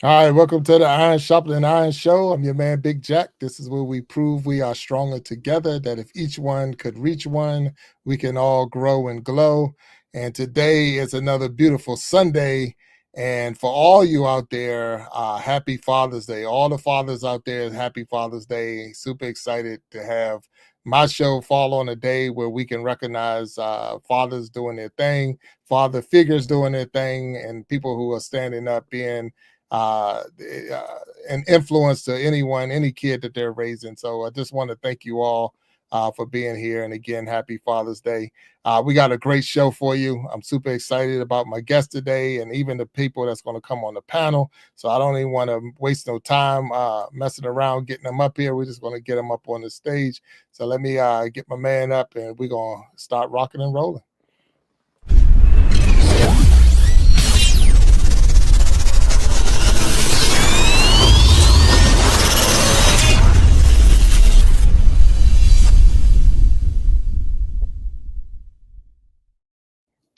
All right, welcome to the Sharpening Iron Show. I'm your man, Big Jack. This is where we prove we are stronger together, that if each one could reach one, we can all grow and glow. And today is another beautiful Sunday. And for all you out there, happy Father's Day. All the fathers out there, happy Father's Day. Super excited to have my show fall on a day where we can recognize fathers doing their thing, father figures doing their thing, and people who are standing up being uh, an influence to anyone, any kid that they're raising. So I just want to thank you all for being here. And again, happy Father's Day. We got a great show for you. I'm super excited about my guest today and even the people that's going to come on the panel. So I don't even want to waste no time messing around getting them up here. We're just going to get them up on the stage. So let me get my man up and we're going to start rocking and rolling.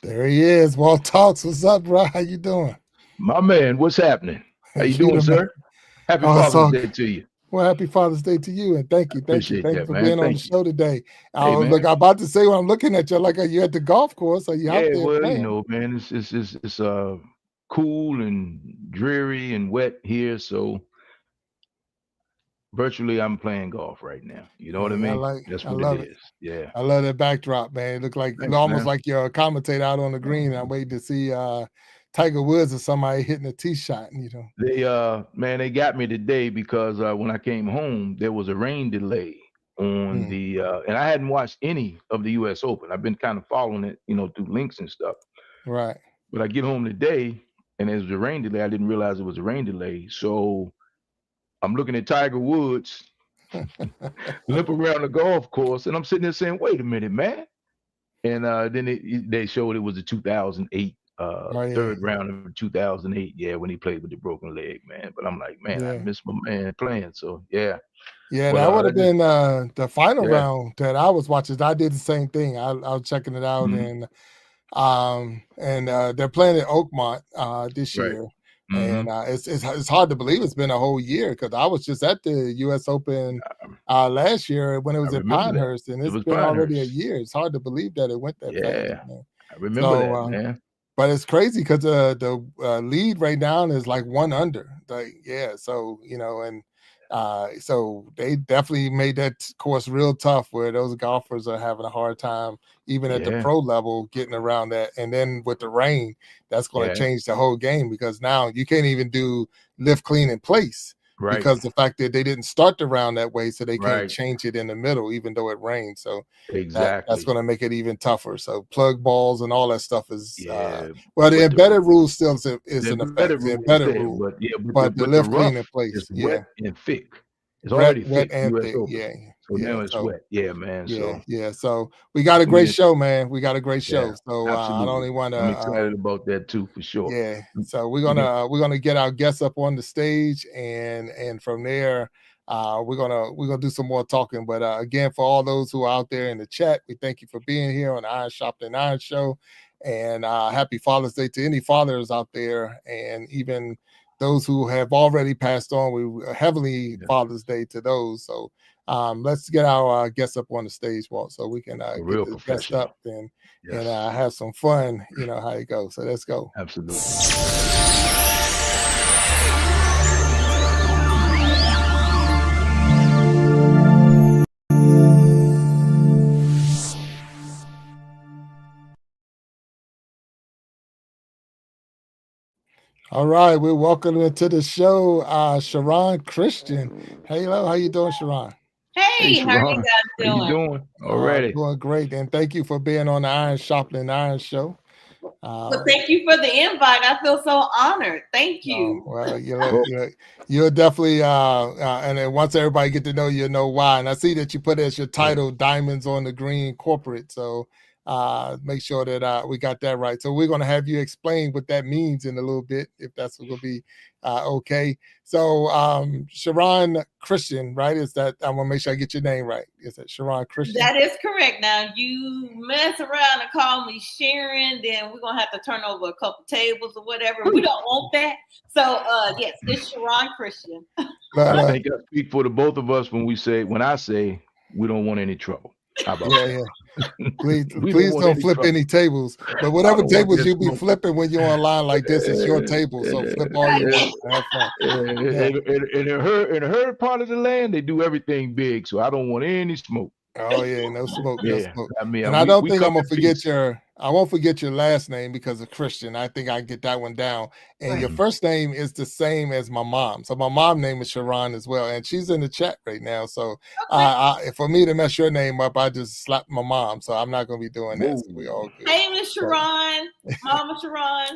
There he is. Walt Talks. What's up, bro? How you doing? My man, what's happening? How you doing, sir? Happy Father's Day to you. Well, happy Father's Day to you, and thank you for man. being on the show today. Look, I'm about to say when I'm looking at you, like, are you at the golf course? Are you out there well, playing? you know, man, it's cool and dreary and wet here, so virtually I'm playing golf right now. You know what I mean? That's what it is. Yeah, I love that backdrop, man. It looked like almost like you're a commentator out on the green. I'm waiting to see Tiger Woods or somebody hitting a tee shot. You know, they got me today because when I came home, there was a rain delay on the and I hadn't watched any of the U.S. Open. I've been kind of following it, you know, through links and stuff. Right. But I get home today and there's a rain delay. I didn't realize it was a rain delay, so I'm looking at Tiger Woods limp around the golf course, and I'm sitting there saying, "Wait a minute, man!" And then they showed it was the 2008 third round of 2008. Yeah, when he played with the broken leg, man. But I'm like, man, I miss my man playing. So yeah. Yeah, that would have been the final round that I was watching. I did the same thing. I was checking it out, and they're playing at Oakmont this year. And it's hard to believe it's been a whole year because I was just at the U.S. Open last year when it was at Pinehurst, and it's been already a year. It's hard to believe that it went that fast. Man. I remember that, man. But it's crazy because the lead right now is like 1 under. Like, so you know, and so they definitely made that course real tough where those golfers are having a hard time even at the pro level getting around that. And then with the rain, that's going to change the whole game because now you can't even do lift, clean, in place because the fact that they didn't start the round that way, so they can't change it in the middle even though it rained. So that's going to make it even tougher. So plug balls and all that stuff is well, the embedded rule still is in effect. The embedded rule, but the lift, clean, in place is wet and thick. It's already wet thick. and thick. So now it's wet. Yeah, man. So we got a great show, man. We got a great show. So I don't even want to. I'm excited about that too, for sure. Yeah. So we're gonna get our guests up on the stage, and from there, we're gonna do some more talking. But again, for all those who are out there in the chat, we thank you for being here on the Iron Sharpening Iron Show, and happy Father's Day to any fathers out there, and even those who have already passed on. We heavily Father's Day to those. So let's get our guests up on the stage, Walt, so we can get the guests up and have some fun. You know how it goes. So let's go. Absolutely. All right, we're welcoming to the show Sharron Christian. Hello, how you doing, Sharron? Hey, how are you guys doing? How you doing? Already doing great, and thank you for being on the Iron Sharpening Iron Show. Well, thank you for the invite. I feel so honored. Thank you. Well, you're definitely and then once everybody get to know you, know why. And I see that you put as your title "Diamonds on the Green Corporate." So make sure that we got that right. So we're going to have you explain what that means in a little bit, if that's going to be okay. So Sharron Christian, right? Is that, I want to make sure I get your name right. Is that Sharron Christian? That is correct. Now you mess around and call me Sharon, then we're gonna have to turn over a couple tables or whatever. We don't want that. So yes, it's Sharron Christian. I think I speak for the both of us when I say we don't want any trouble. How about yeah. Please don't flip any tables. But whatever tables you be flipping when you're online like this, it's your table. So flip all you want. Have fun. In her part of the land, they do everything big. So I don't want any smoke. Oh yeah, no smoke, no smoke. I mean, and I don't think I'm gonna forget I won't forget your last name because of Christian. I think I get that one down. And your first name is the same as my mom. So my mom's name is Sharron as well, and she's in the chat right now. So for me to mess your name up, I just slapped my mom. So I'm not gonna be doing that. So we all good. Hey, Miss Sharron, Mama Sharron.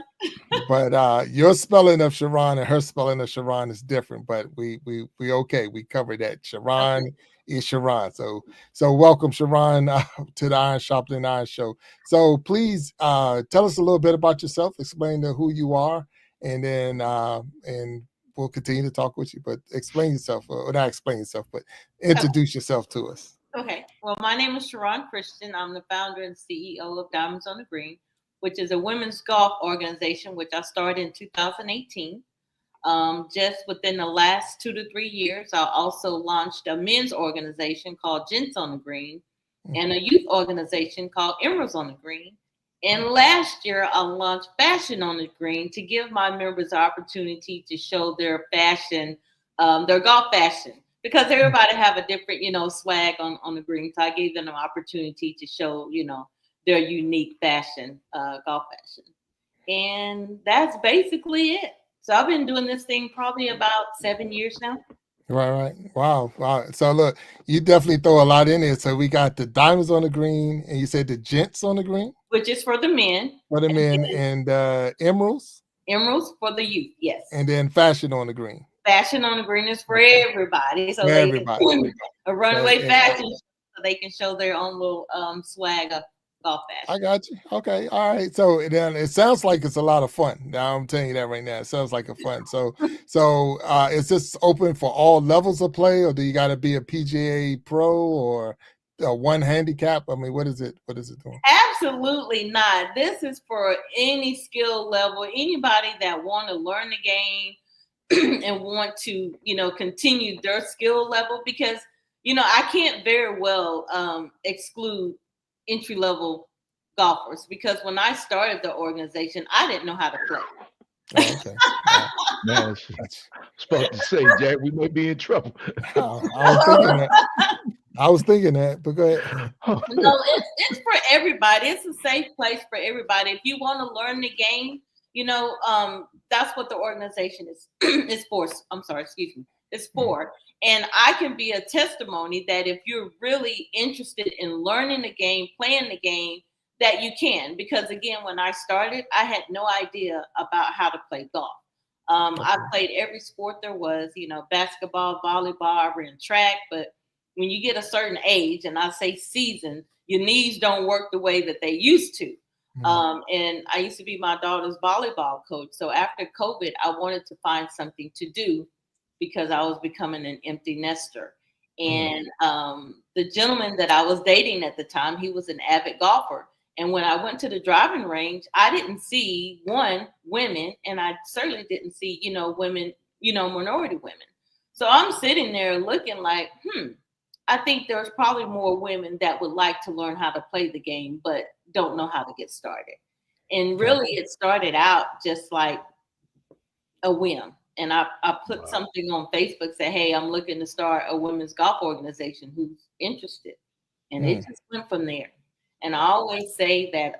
But your spelling of Sharron and her spelling of Sharron is different. But we okay. We covered that. Sharron is Sharron. So welcome, Sharron, to the Iron Sharpening Iron show. So please tell us a little bit about yourself, explain who you are, and then and we'll continue to talk with you. But explain yourself, or not explain yourself, but introduce yourself to us. Okay. Well, my name is Sharron Christian. I'm the founder and CEO of Diamonds on the Green, which is a women's golf organization, which I started in 2018. Just within the last 2 to 3 years, I also launched a men's organization called Gents on the Green and a youth organization called Emeralds on the Green. And last year, I launched Fashion on the Green to give my members the opportunity to show their fashion, their golf fashion, because everybody have a different, swag on the green. So I gave them an opportunity to show, their unique fashion, golf fashion. And that's basically it. So I've been doing this thing probably about 7 years now. Right. Wow. So look, you definitely throw a lot in there. So we got the Diamonds on the Green, and you said the Gents on the Green, which is for the men. For the men, and Emeralds. Emeralds for the youth, yes. And then Fashion on the Green. Fashion on the Green is for everybody. So everybody. They can a runway fashion, so they can show their own little swag of golf fashion. I got you. Okay. All right. So then it sounds like it's a lot of fun. Now I'm telling you that right now. It sounds like a fun. So is this open for all levels of play, or do you got to be a PGA pro or one handicap? I mean, what is it doing? Absolutely not. This is for any skill level, anybody that want to learn the game and want to, continue their skill level, because, I can't very well exclude entry-level golfers, because when I started the organization, I didn't know how to play. Oh, okay. Man, I was supposed to say, Jack, we may be in trouble. I was thinking that, but go ahead. No, it's for everybody. It's a safe place for everybody. If you want to learn the game, that's what the organization is for. I'm sorry, excuse me. It's for. And I can be a testimony that if you're really interested in learning the game, playing the game, that you can. Because again, when I started, I had no idea about how to play golf. I played every sport there was, basketball, volleyball, I ran track. But when you get a certain age, and I say seasoned, your knees don't work the way that they used to. And I used to be my daughter's volleyball coach. So after COVID, I wanted to find something to do, because I was becoming an empty nester. And the gentleman that I was dating at the time, he was an avid golfer. And when I went to the driving range, I didn't see women, and I certainly didn't see, women, minority women. So I'm sitting there looking like, I think there's probably more women that would like to learn how to play the game, but don't know how to get started. And really, it started out just like a whim. And I put something on Facebook, say, hey, I'm looking to start a women's golf organization, who's interested. And it just went from there. And I always say that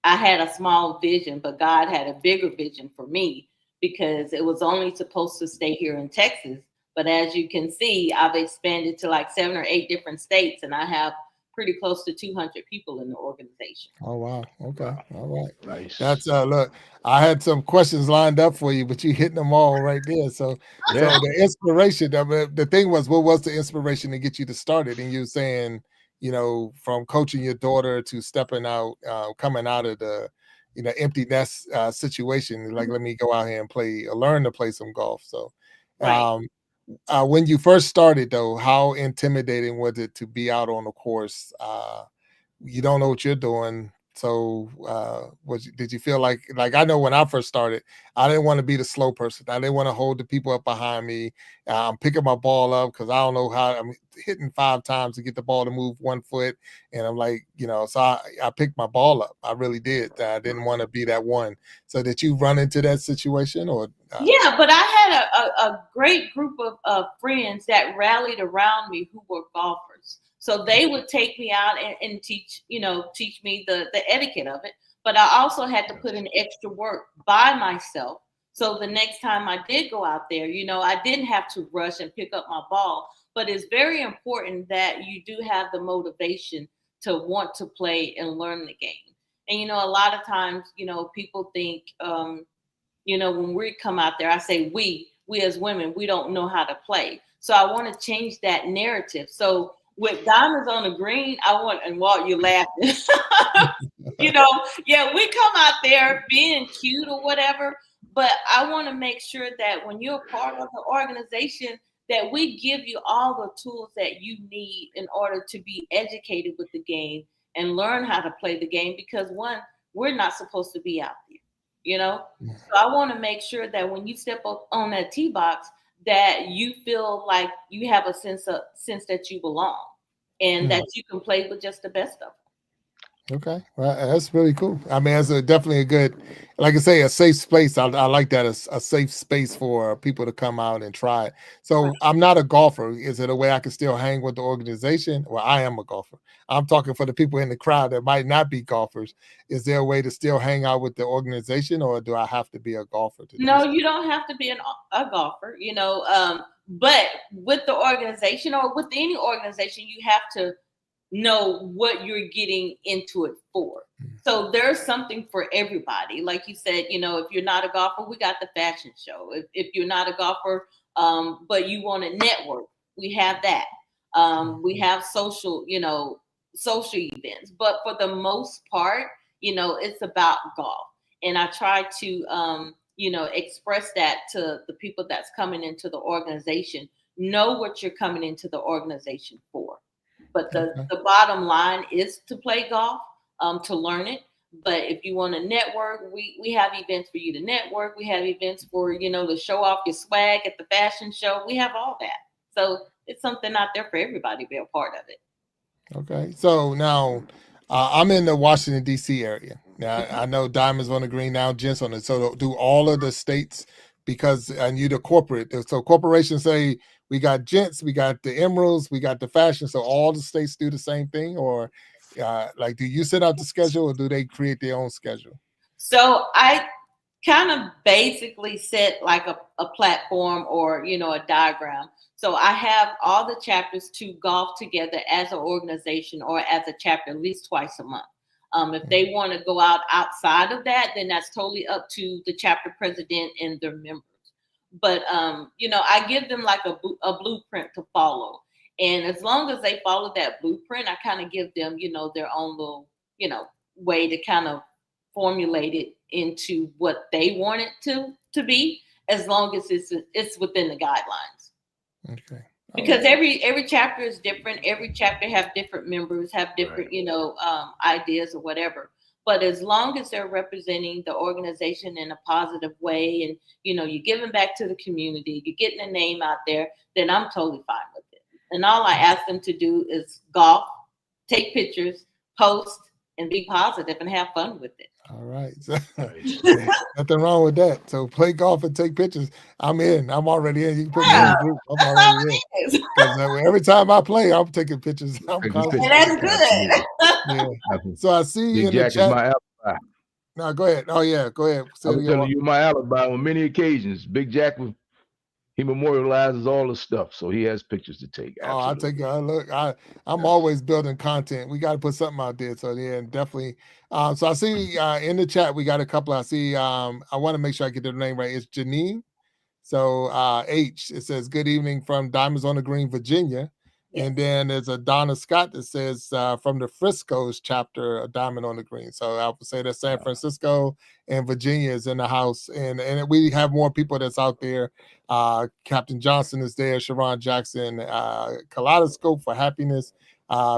I had a small vision, but God had a bigger vision for me, because it was only supposed to stay here in Texas. But as you can see, I've expanded to like 7 or 8 different states, and I have pretty close to 200 people in the organization. Oh, wow. Okay. All right. Nice. That's look, I had some questions lined up for you, but you hitting them all right there. So the inspiration, the thing was, what was the inspiration to get you to start it? And you were saying, from coaching your daughter to stepping out, coming out of the, empty nest situation. Like, let me go out here and learn to play some golf. So, Right. when you first started, though, how intimidating was it to be out on the course? You don't know what you're doing. So, did you feel like I know when I first started, I didn't want to be the slow person. I didn't want to hold the people up behind me. I'm picking my ball up because I don't know how I'm hitting 5 times to get the ball to move 1 foot, and I'm like, so I picked my ball up. I really did. I didn't want to be that one. So, did you run into that situation, or? Yeah, but I had a great group of friends that rallied around me who were golfers. So they would take me out and teach me the etiquette of it. But I also had to put in extra work by myself. So the next time I did go out there, I didn't have to rush and pick up my ball. But it's very important that you do have the motivation to want to play and learn the game. And, a lot of times, people think, when we come out there, I say we as women, we don't know how to play. So I want to change that narrative. So with diamonds on the green, and Walt, you're laughing. Yeah, we come out there being cute or whatever, but I want to make sure that when you're a part of the organization, that we give you all the tools that you need in order to be educated with the game and learn how to play the game. Because one, we're not supposed to be out there. So I want to make sure that when you step up on that tee box, that you feel like you have a sense that you belong and that you can play with just the best of them. Okay, well, that's really cool. I mean, that's definitely a good, like I say, a safe space. I like that, a safe space for people to come out and try it. So I'm not a golfer. Is it a way I can still hang with the organization? Well, I am a golfer. I'm talking for the people in the crowd that might not be golfers. Is there a way to still hang out with the organization, or do I have to be a golfer to do No, so? you don't have to be a golfer, but with the organization or with any organization, you have to know what you're getting into it for. So there's something for everybody. Like you said, if you're not a golfer, we got the fashion show. If you're not a golfer, but you want to network, we have that. We have social events. But for the most part, it's about golf. And I try to, express that to the people that's coming into the organization. Know what you're coming into the organization for. But the bottom line is to play golf, to learn it. But if you want to network, we have events for you to network. We have events for, to show off your swag at the fashion show. We have all that. So it's something out there for everybody to be a part of it. Okay, so now I'm in the Washington D.C. area. Now I know diamonds on the green, now gents on it. So do all of the states, because and you the corporate. So corporations say we got gents, we got the emeralds, we got the fashion. So all the states do the same thing, or like do you set out the schedule, or do they create their own schedule? So I kind of basically set like a platform or a diagram. So I have all the chapters to golf together as an organization or as a chapter at least twice a month. If they want to go outside of that, then that's totally up to the chapter president and their members. But I give them like a blueprint to follow, and as long as they follow that blueprint, I kind of give them their own little way to kind of formulate it into what they want it to be, as long as it's within the guidelines. Okay. Because every chapter is different. Every chapter have different members, have different ideas or whatever. But as long as they're representing the organization in a positive way, and you're giving back to the community, you're getting a name out there, then I'm totally fine with it. And all I ask them to do is golf, take pictures, post, and be positive and have fun with it. All right. So, nothing wrong with that. So play golf and take pictures. I'm in. I'm already in. You can put me in the group. I'm already in. Because every time I play, I'm taking pictures. I'm constantly. That's good. Yeah. So I see Big in Jack the chat. is my alibi. No, go ahead. Oh yeah, go ahead. I was telling you my alibi on many occasions. Big Jack he memorializes all the stuff, so he has pictures to take. Absolutely. Oh, I take look. I'm always building content. We got to put something out there. So yeah, definitely. So I see in the chat we got a couple. I see. I want to make sure I get the name right. It's Janine. So H. It says good evening from Diamonds on the Green, Virginia. Yes. And then there's a Donna Scott that says from the Frisco's chapter, a diamond on the green. So I would say that San Francisco and Virginia is in the house, and we have more people that's out there. Captain Johnson is there, Sharron Jackson, Kaleidoscope for Happiness.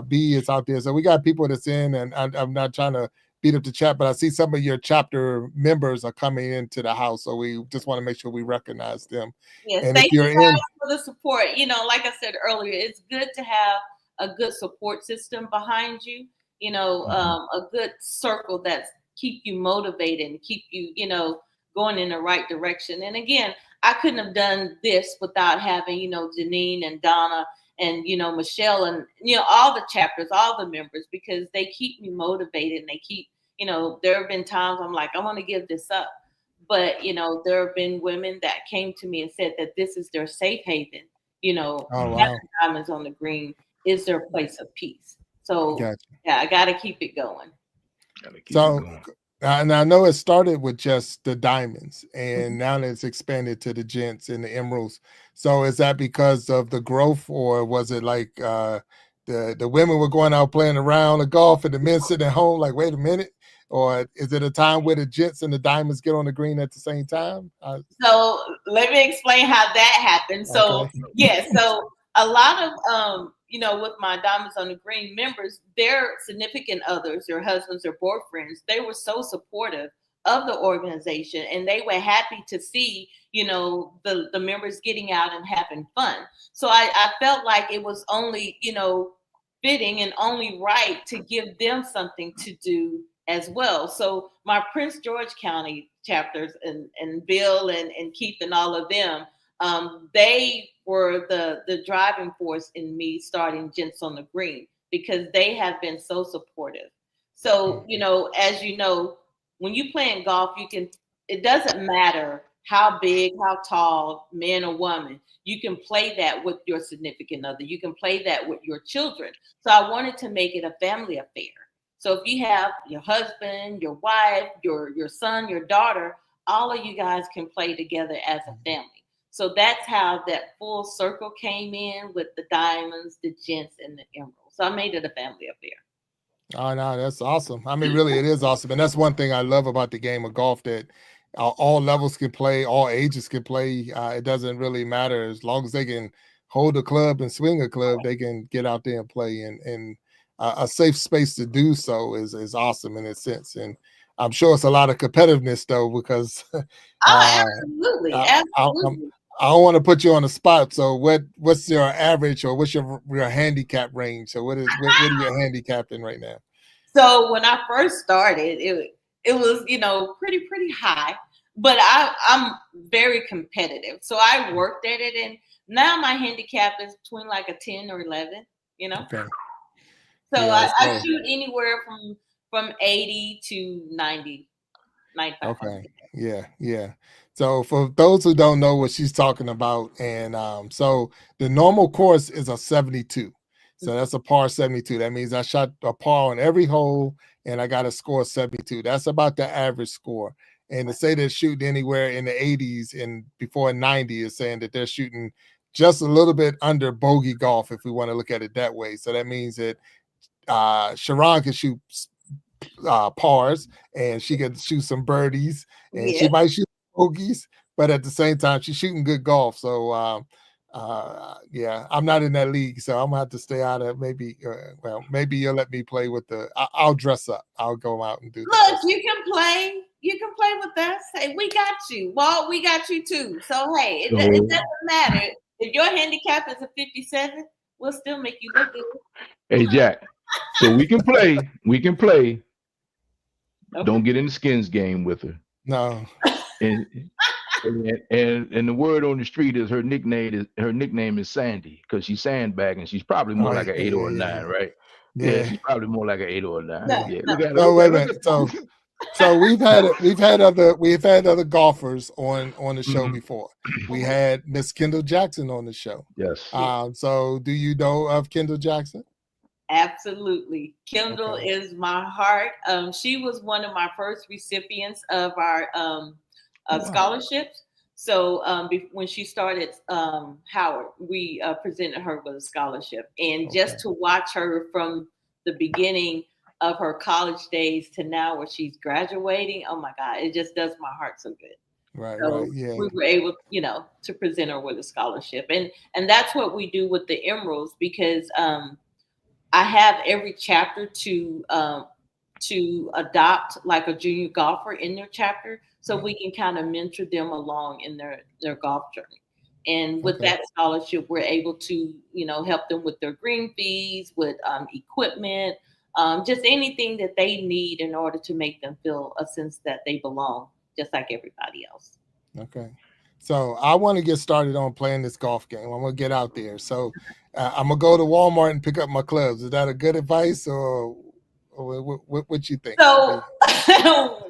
B is out there. So we got people that's in, and I'm not trying to beat up the chat, but I see some of your chapter members are coming into the house. So we just want to make sure we recognize them. Yes, And thank if you're you guys in for the support. You know, like I said earlier, it's good to have a good support system behind you. You know, a good circle that's keep you motivated and keep you, you know, going in the right direction. And again, I couldn't have done this without having, you know, Janine and Donna and, you know, Michelle and, you know, all the chapters, all the members, because they keep me motivated and they keep, you know, there have been times I'm like, I want to give this up. But, you know, there have been women that came to me and said that this is their safe haven. You know, Oh, wow. Diamonds on the Green is their place of peace. So, Gotcha. yeah, I got to keep it going. And I know it started with just the diamonds, and now it's expanded to the gents and the emeralds. So is that because of the growth, or was it like the women were going out playing around the golf and the men sitting at home like, wait a minute? Or is it a time where the gents and the diamonds get on the green at the same time? So let me explain how that happened. So, yeah, so a lot of, you know, with my Diamonds on the Green members, their significant others, their husbands, their boyfriends, they were so supportive of the organization, and they were happy to see, you know, the members getting out and having fun. So I felt like it was only, you know, fitting and only right to give them something to do as well. So my Prince George County chapters and Bill and Keith and all of them, they were the driving force in me starting Gents on the Green, because they have been so supportive. So, you know, as you know, when you play in golf, it doesn't matter how big, how tall, man or woman, you can play that with your significant other. You can play that with your children. So I wanted to make it a family affair. So if you have your husband, your wife, your son, your daughter, all of you guys can play together as a family. So that's how that full circle came in with the diamonds, the gents, and the emeralds. So I made it a family affair. Oh, no, that's awesome. I mean, really, it is awesome. And that's one thing I love about the game of golf, that all levels can play, all ages can play. It doesn't really matter. As long as they can hold a club and swing a club, they can get out there and play. And a safe space to do so is awesome in a sense. And I'm sure it's a lot of competitiveness, though, because Absolutely. Absolutely. I don't want to put you on the spot. So what's your average, or what's your handicap range? So what are you handicapping right now? So when I first started, it was, you know, pretty high, but I'm very competitive. So I worked at it, and now my handicap is between like a 10 or 11, you know. Okay. So yeah, I shoot anywhere from 80 to 90. 95. Okay. Yeah. So for those who don't know what she's talking about, and so the normal course is a 72. So that's a par 72. That means I shot a par on every hole and I got a score 72. That's about the average score. And to say they're shooting anywhere in the 80s and before 90 is saying that they're shooting just a little bit under bogey golf, if we want to look at it that way. So that means that Sharron can shoot pars, and she can shoot some birdies, and she might shoot bogeys, but at the same time she's shooting good golf. So yeah, I'm not in that league, so I'm gonna have to stay out of maybe maybe you'll let me play with I'll dress up. I'll go out and do you can play with us. Hey, we got you. Walt, we got you too. So hey, it doesn't matter if your handicap is a 57, we'll still make you look good. Hey Jack, so we can play. Okay. Don't get in the skins game with her. No. And the word on the street is her nickname is Sandy, because she's sandbagging. She's probably more like an 8 or a 9, right? Yeah, she's probably more like an 8 or a 9. Wait a minute. So we've had other golfers on the show before. We had Miss Kendall Jackson on the show. Yes. So do you know of Kendall Jackson? Absolutely. Kendall is my heart. She was one of my first recipients of our scholarships. So when she started Howard, we presented her with a scholarship, and just to watch her from the beginning of her college days to now where she's graduating, oh my God, it just does my heart so good. Right, So yeah. we were able, to present her with a scholarship, and that's what we do with the Emeralds, because I have every chapter to adopt like a junior golfer in their chapter, so we can kind of mentor them along in their golf journey. And with that scholarship, we're able to, help them with their green fees, with equipment, just anything that they need in order to make them feel a sense that they belong, just like everybody else. Okay. So I want to get started on playing this golf game. I'm going to get out there. So I'm going to go to Walmart and pick up my clubs. Is that a good advice, or what you think? So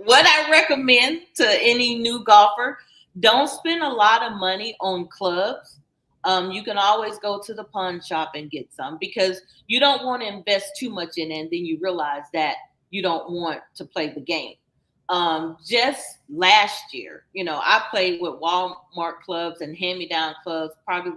what I recommend to any new golfer, don't spend a lot of money on clubs. You can always go to the pawn shop and get some, because you don't want to invest too much in it and then you realize that you don't want to play the game. Just last year, I played with Walmart clubs and hand-me-down clubs probably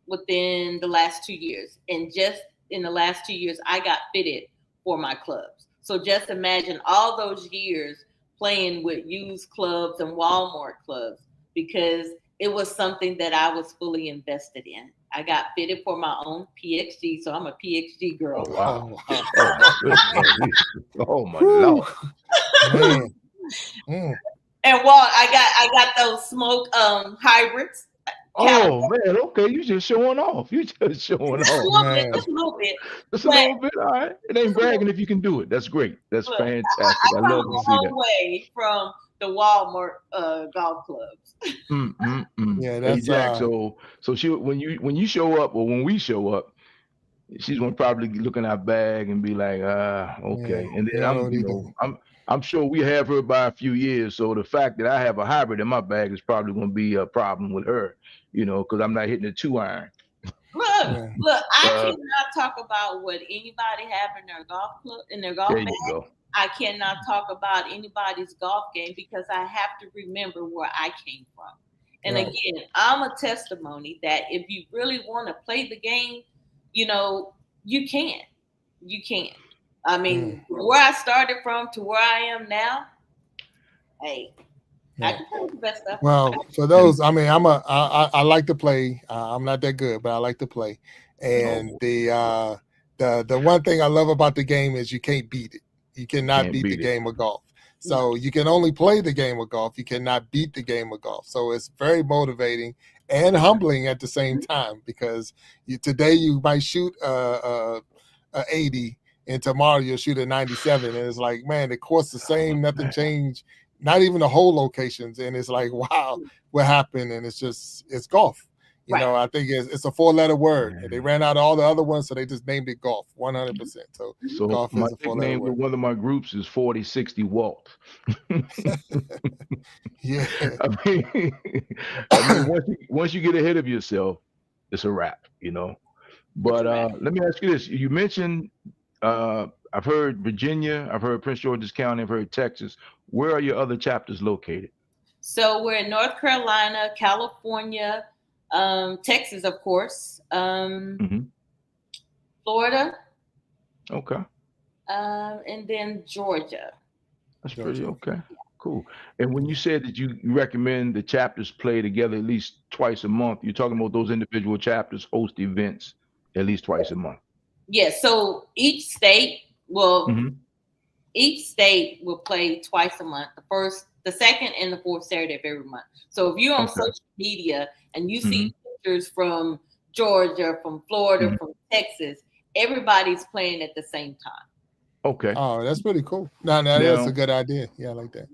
within the last 2 years. And just in the last 2 years, I got fitted for my clubs. So just imagine all those years playing with used clubs and Walmart clubs, because it was something that I was fully invested in. I got fitted for my own PXG, so I'm a PXG girl. Oh, wow. Oh my Lord. Man. And I got those smoke hybrids. Oh man, okay, you just showing off. You just showing off. Just a little bit. Just a little bit. All right. It ain't bragging if you can do it. That's great. That's fantastic. I love to see that. Away from the Walmart golf clubs. Yeah, that's hey, Jack. So she when you show up, or when we show up, she's gonna probably look in our bag and be like, okay. Yeah, And then I'm sure we have her by a few years. So the fact that I have a hybrid in my bag is probably gonna be a problem with her, because I'm not hitting a 2-iron. Look, I cannot talk about what anybody have in their golf club, in their golf bag. Go. I cannot talk about anybody's golf game, because I have to remember where I came from. And again, I'm a testimony that if you really want to play the game, you can. You can. I mean, where I started from to where I am now, hey, I can play the best stuff. Well, for those, I mean, I like to play. I'm not that good, but I like to play. And the one thing I love about the game is you can't beat it. You cannot beat the game of golf. So you can only play the game of golf. You cannot beat the game of golf. So it's very motivating and humbling at the same time, because today you might shoot a 80 and tomorrow you'll shoot a 97. And it's like, man, the course the same, nothing changed, not even the hole locations. And it's like, wow, what happened? And it's golf. I think it's a 4-letter word. And they ran out of all the other ones, so they just named it golf, 100%. So golf my is a 4-letter nickname word. with one of my groups is 4060 Walt. Yeah. I mean, once you get ahead of yourself, it's a wrap, But let me ask you this. You mentioned, I've heard Virginia, I've heard Prince George's County, I've heard Texas. Where are your other chapters located? So we're in North Carolina, California, Texas, of course, Florida. Okay. And then Georgia. That's pretty okay. Cool. And when you said that you recommend the chapters play together at least twice a month, you're talking about those individual chapters host events at least twice a month. Yes. So each state will play twice a month. The first, the second, and the fourth Saturday of every month. So if you're on social media and you see pictures from Georgia, from Florida, from Texas, everybody's playing at the same time. Okay. Oh, that's pretty cool. No, that's a good idea. Yeah, I like that.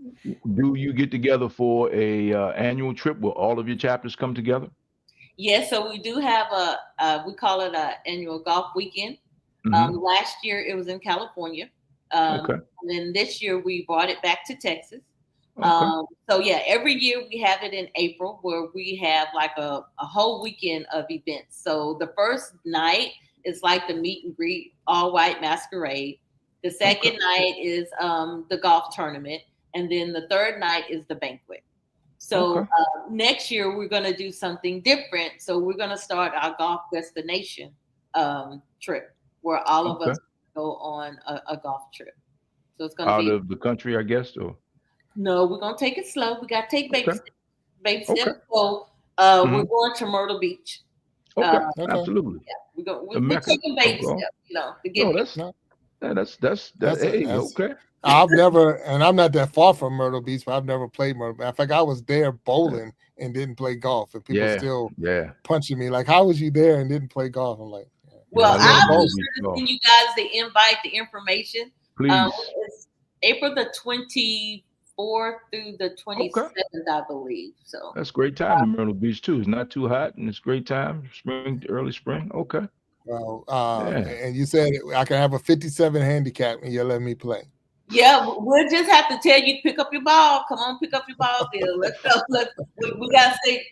Do you get together for a annual trip where all of your chapters come together? Yes, so we do have we call it an annual golf weekend. Last year it was in California. And then this year we brought it back to Texas. So yeah, every year we have it in April, where we have like a whole weekend of events. So the first night is like the meet and greet, all white masquerade. The second night is the golf tournament, and then the third night is the banquet. So next year we're going to do something different. So we're going to start our golf destination trip where all of us go on a golf trip. So it's going to Out be of the country, I guess. Or no, we're going to take it slow. We got to take baby okay, steps. Baby okay, steps. So we're hmm going to Myrtle Beach. okay, Okay. absolutely. Yeah, The we're Mecca taking of baby golf. steps, to get No, people. that's No, yeah, that. Hey, that's. okay. I've never, and I'm not that far from Myrtle Beach, but I've never played Myrtle. In fact, I was there Yeah, bowling and didn't play golf, and people yeah, still yeah. punching me like, "How was you there and didn't play golf?" I'm like, Yeah, Well, I "I never love I'll be Myrtle bowled." Beach sure to golf. send you guys the invite, the information. Please. It's April the 24th through the Okay. 27th, I believe. So That's great time in Myrtle Beach too. It's not too hot and it's great time. Spring, early spring. Okay. Well, Yeah. and you said I can have a 57 handicap, and you're letting me play. yeah, we'll just have to tell you to pick up your ball. Come on, pick up your ball, Bill. Let's go. We gotta stay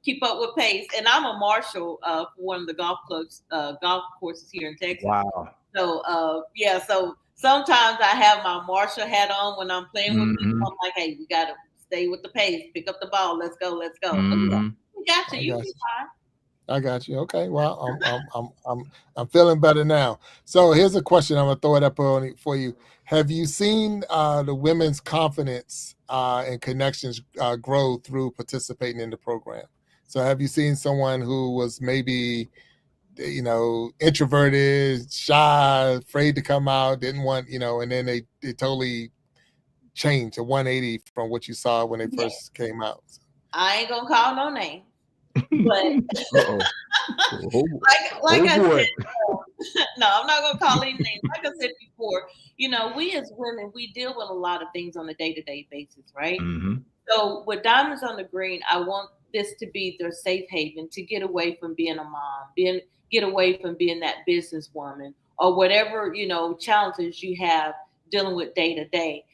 keep up with pace. And I'm a marshal for one of the golf clubs, golf courses here in Texas. Wow. So yeah, so sometimes I have my marshal hat on when I'm playing with people. Mm-hmm. I'm like, hey, we gotta stay with the pace, pick up the ball, let's go, let's go. But yeah, Mm-hmm. we got you. I You got be you. fine. I got you. Okay. Well, I'm feeling better now. So here's a question. I'm gonna throw it up for you. Have you seen the women's confidence and connections grow through participating in the program? So have you seen someone who was maybe introverted, shy, afraid to come out, didn't want, and then they totally changed a 180 from what you saw when they Yeah. first came out? I ain't gonna call no name, but Uh-oh. Oh, like oh I boy. said, no, I'm not gonna call any names. Like I said before, we as women, we deal with a lot of things on a day-to-day basis, right? Mm-hmm. So with Diamonds on the Green, I want this to be their safe haven to get away from being a mom, get away from being that businesswoman or whatever, challenges you have dealing with day to day.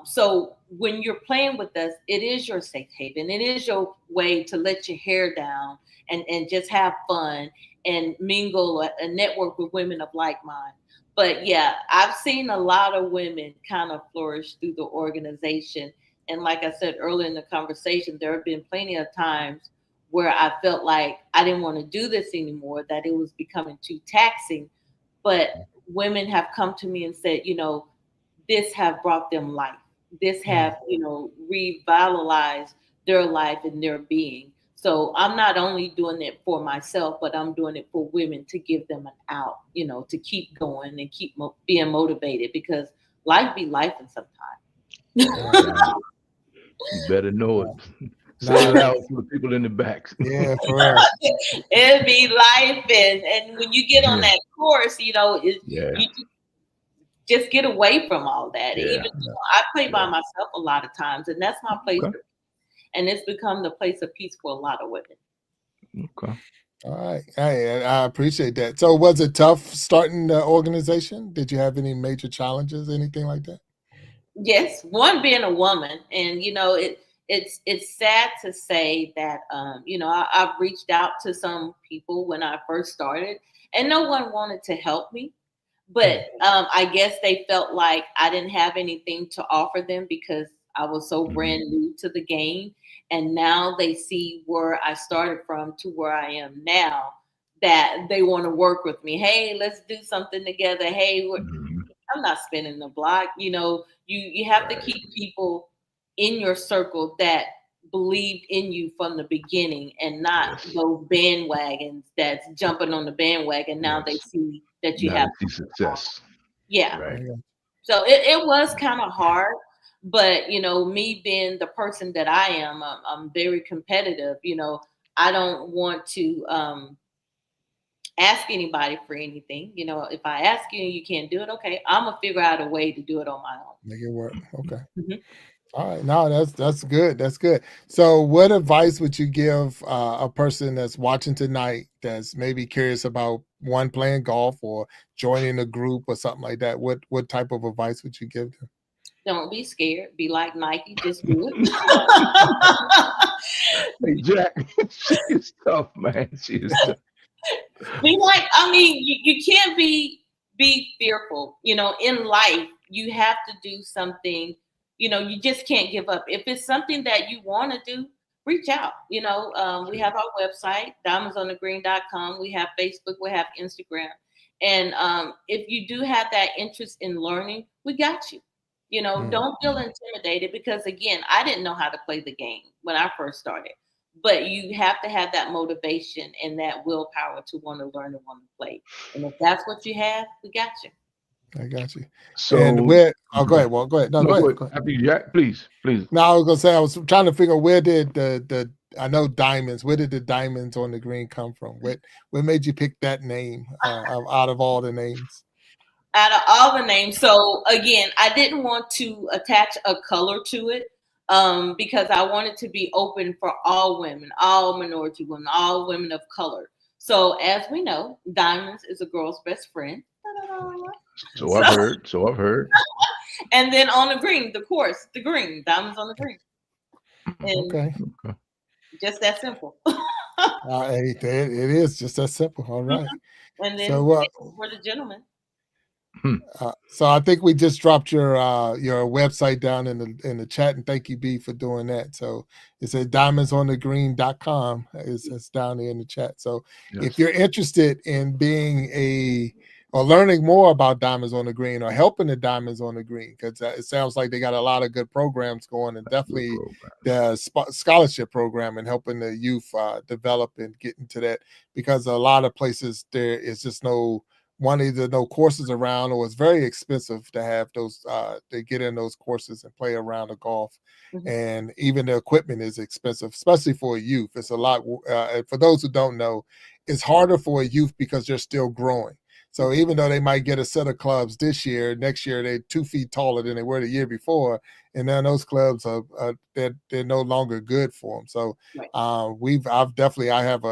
So when you're playing with us, it is your safe haven. It is your way to let your hair down and just have fun and mingle and network with women of like mind. But yeah, I've seen a lot of women kind of flourish through the organization. And like I said earlier in the conversation, there have been plenty of times where I felt like I didn't want to do this anymore, that it was becoming too taxing. But women have come to me and said, this have brought them life. This have, revitalized their life and their being. So I'm not only doing it for myself, but I'm doing it for women to give them an out, to keep going and keep being motivated because life be life in sometimes. You better know it. Say No, it loud for the people in the back. yeah, for real. It'd be life, and when you get on Yeah. that course, Yeah. you just get away from all that. Yeah. Even I play by Yeah. myself a lot of times, and that's my place. Okay. And it's become the place of peace for a lot of women. Okay. All right. Hey, I appreciate that. So was it tough starting the organization? Did you have any major challenges, anything like that? Yes, one being a woman, and it's sad to say that I've reached out to some people when I first started, and no one wanted to help me. But I guess they felt like I didn't have anything to offer them because I was so brand new to the game. And now they see where I started from to where I am now, that they want to work with me. Hey, let's do something together. Hey, Mhm. I'm not spinning the block. You have to Right. keep people in your circle that believed in you from the beginning and not Yes. those bandwagons that's jumping on the bandwagon. Now they Yes. see that you Now have, to see success. yeah. Right. So it was kind of hard, but me being the person that I am, I'm very competitive. I don't want to ask anybody for anything. If I ask you and you can't do it, okay, I'm gonna figure out a way to do it on my own. Make it work. Okay. Mhm. All right. No, that's good. That's good. So what advice would you give a person that's watching tonight that's maybe curious about one playing golf or joining a group or something like that? What type of advice would you give them? Don't be scared. Be like Nike. Just do it. Hey, Jack, she is tough, man. She is tough. Be like. I mean, you can't be fearful. In life, you have to do something. You just can't give up. If it's something that you want to do, reach out. We have our website, diamondsonthegreen.com. We have Facebook, we have Instagram. And if you do have that interest in learning, we got you. Don't feel intimidated because, again, I didn't know how to play the game when I first started. But you have to have that motivation and that willpower to want to learn and want to play. And if that's what you have, we got you. I got you. So, And where? Oh, go ahead. Well, go ahead. No, go ahead. Go ahead. After you, Jack, please. No, I was gonna say I was trying to figure where did the I know diamonds. Where did the diamonds on the green come from? What made you pick that name out of all the names? Out of all the names, so again, I didn't want to attach a color to it because I wanted to be open for all women, all minority women, all women of color. So as we know, diamonds is a girl's best friend. So I've heard. And then on the green, the green, diamonds on the green. And okay. Just that simple. It is just that simple. All right. And then so, for the gentleman. So I think we just dropped your website down in the chat, and thank you, B, for doing that. So it says diamondsonthegreen.com is down there in the chat. So if you're interested in being or learning more about Diamonds on the Green or helping the Diamonds on the Green, because it sounds like they got a lot of good programs going, and definitely the scholarship program and helping the youth develop and get into that, because a lot of places there is just either no courses around, or it's very expensive to have those to get in those courses and play around the golf. And even the equipment is expensive, especially for a youth. It's a lot. For those who don't know, it's harder for a youth because they're still growing. So even though they might get a set of clubs this year, next year they're 2 feet taller than they were the year before, and then those clubs they're no longer good for them. So I have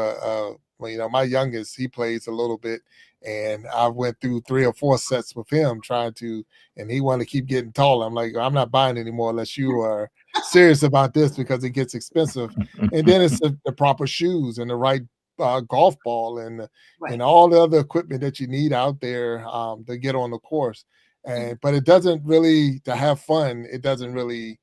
my youngest, he plays a little bit, and I went through 3 or 4 sets with him and he wanted to keep getting taller. I'm like, I'm not buying anymore unless you are serious about this, because it gets expensive. And then it's the proper shoes and the right golf ball and all the other equipment that you need out there to get on the course. But it doesn't really, to have fun, it doesn't really,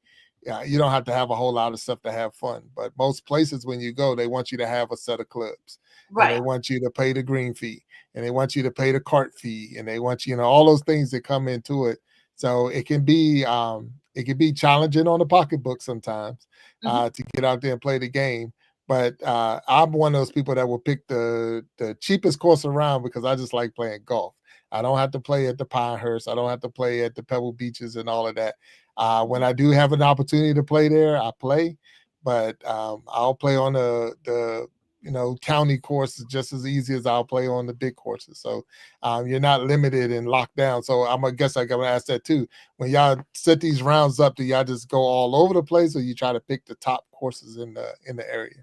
you don't have to have a whole lot of stuff to have fun. But most places when you go, they want you to have a set of clubs. And they want you to pay the green fee, and they want you to pay the cart fee, and they want all those things that come into it. So it can be challenging on the pocketbook sometimes to get out there and play the game. But I'm one of those people that will pick the cheapest course around, because I just like playing golf. I don't have to play at the Pinehurst. I don't have to play at the Pebble Beaches and all of that. When I do have an opportunity to play there, I play. But I'll play on the county courses just as easy as I'll play on the big courses. So you're not limited and locked down. So I guess I gotta ask that too. When y'all set these rounds up, do y'all just go all over the place, or you try to pick the top courses in the area?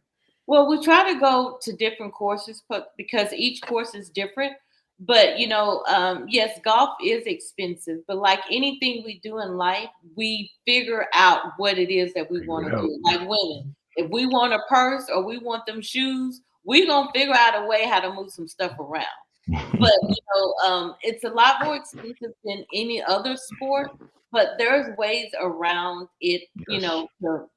Well, we try to go to different courses, but because each course is different. But yes, golf is expensive, but like anything we do in life, we figure out what it is that we want to do. Like women, if we want a purse or we want them shoes, we're gonna figure out a way how to move some stuff around. But it's a lot more expensive than any other sport, but there's ways around it, to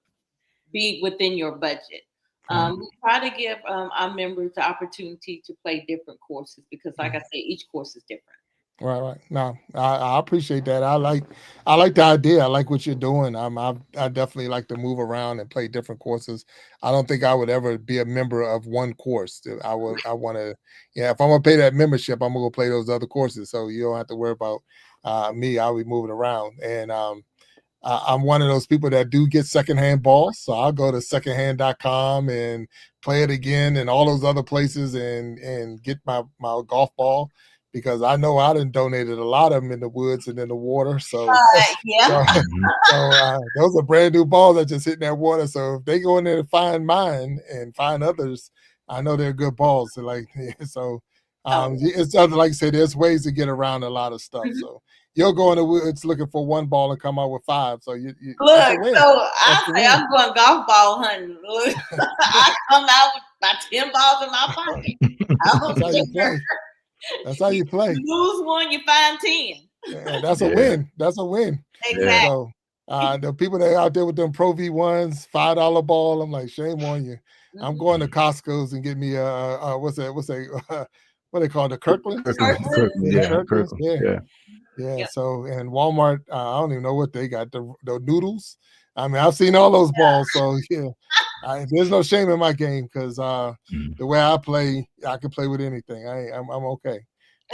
be within your budget. We try to give our members the opportunity to play different courses, because like I say, each course is different. Right. No, I appreciate that. I like the idea. I like what you're doing. I definitely like to move around and play different courses. I don't think I would ever be a member of one course. I want to, if I'm gonna pay that membership, I'm gonna go play those other courses. So you don't have to worry about me. I'll be moving around. And I'm one of those people that do get secondhand balls. So I'll go to secondhand.com and play it again and all those other places and get my golf ball, because I know I done donated a lot of them in the woods and in the water. So, those are brand new balls that just hit in that water. So if they go in there to find mine and find others, I know they're good balls. So it's other, like I said, there's ways to get around a lot of stuff. So you'll go in the woods looking for one ball and come out with 5. So you look. So I say I'm going golf ball hunting. Look, I come out with my 10 balls in my pocket. That's how you play. That's how you play. You lose one, you find 10. Yeah, that's a win. That's a win. Exactly. The people that are out there with them Pro V1s, $5 ball, I'm like, shame on you. I'm going to Costco's and get me what they call the Kirklands? Kirkland. Yeah, Kirklands, Kirkland. Yeah. yeah. Yep. So and Walmart, I don't even know what they got. The noodles. I mean, I've seen all those balls. So yeah, there's no shame in my game because the way I play, I can play with anything. I'm okay.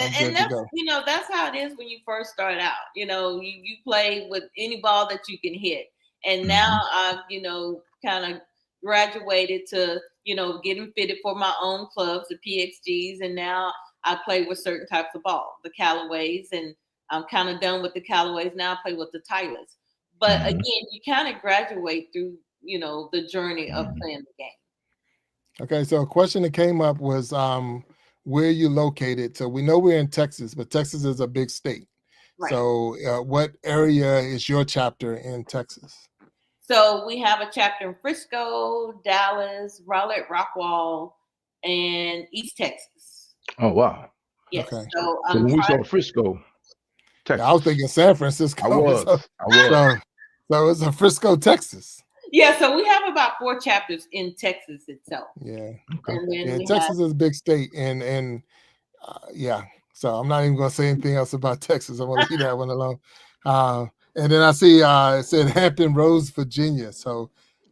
I'm good to that's go. that's how it is when you first start out. You play with any ball that you can hit, and now I've kind of graduated to getting fitted for my own clubs, the PXGs, and now I play with certain types of ball, the Callaways, and I'm kind of done with the Callaways now. I play with the Tylers, but again, you kind of graduate through the journey of playing the game. Okay, so a question that came up was where you located. So we know we're in Texas, but Texas is a big state. Right. So what area is your chapter in Texas? So we have a chapter in Frisco, Dallas, Rowlett, Rockwall, and East Texas. Oh, wow. Yes. Okay. So when we saw Frisco, Texas. Yeah, I was thinking San Francisco. I was. So it's a Frisco, Texas. Yeah, so we have about 4 chapters in Texas itself. Yeah. Okay. And then Texas is a big state, and yeah. So I'm not even going to say anything else about Texas. I'm going to leave that one alone. And then I see it said Hampton Roads, Virginia. So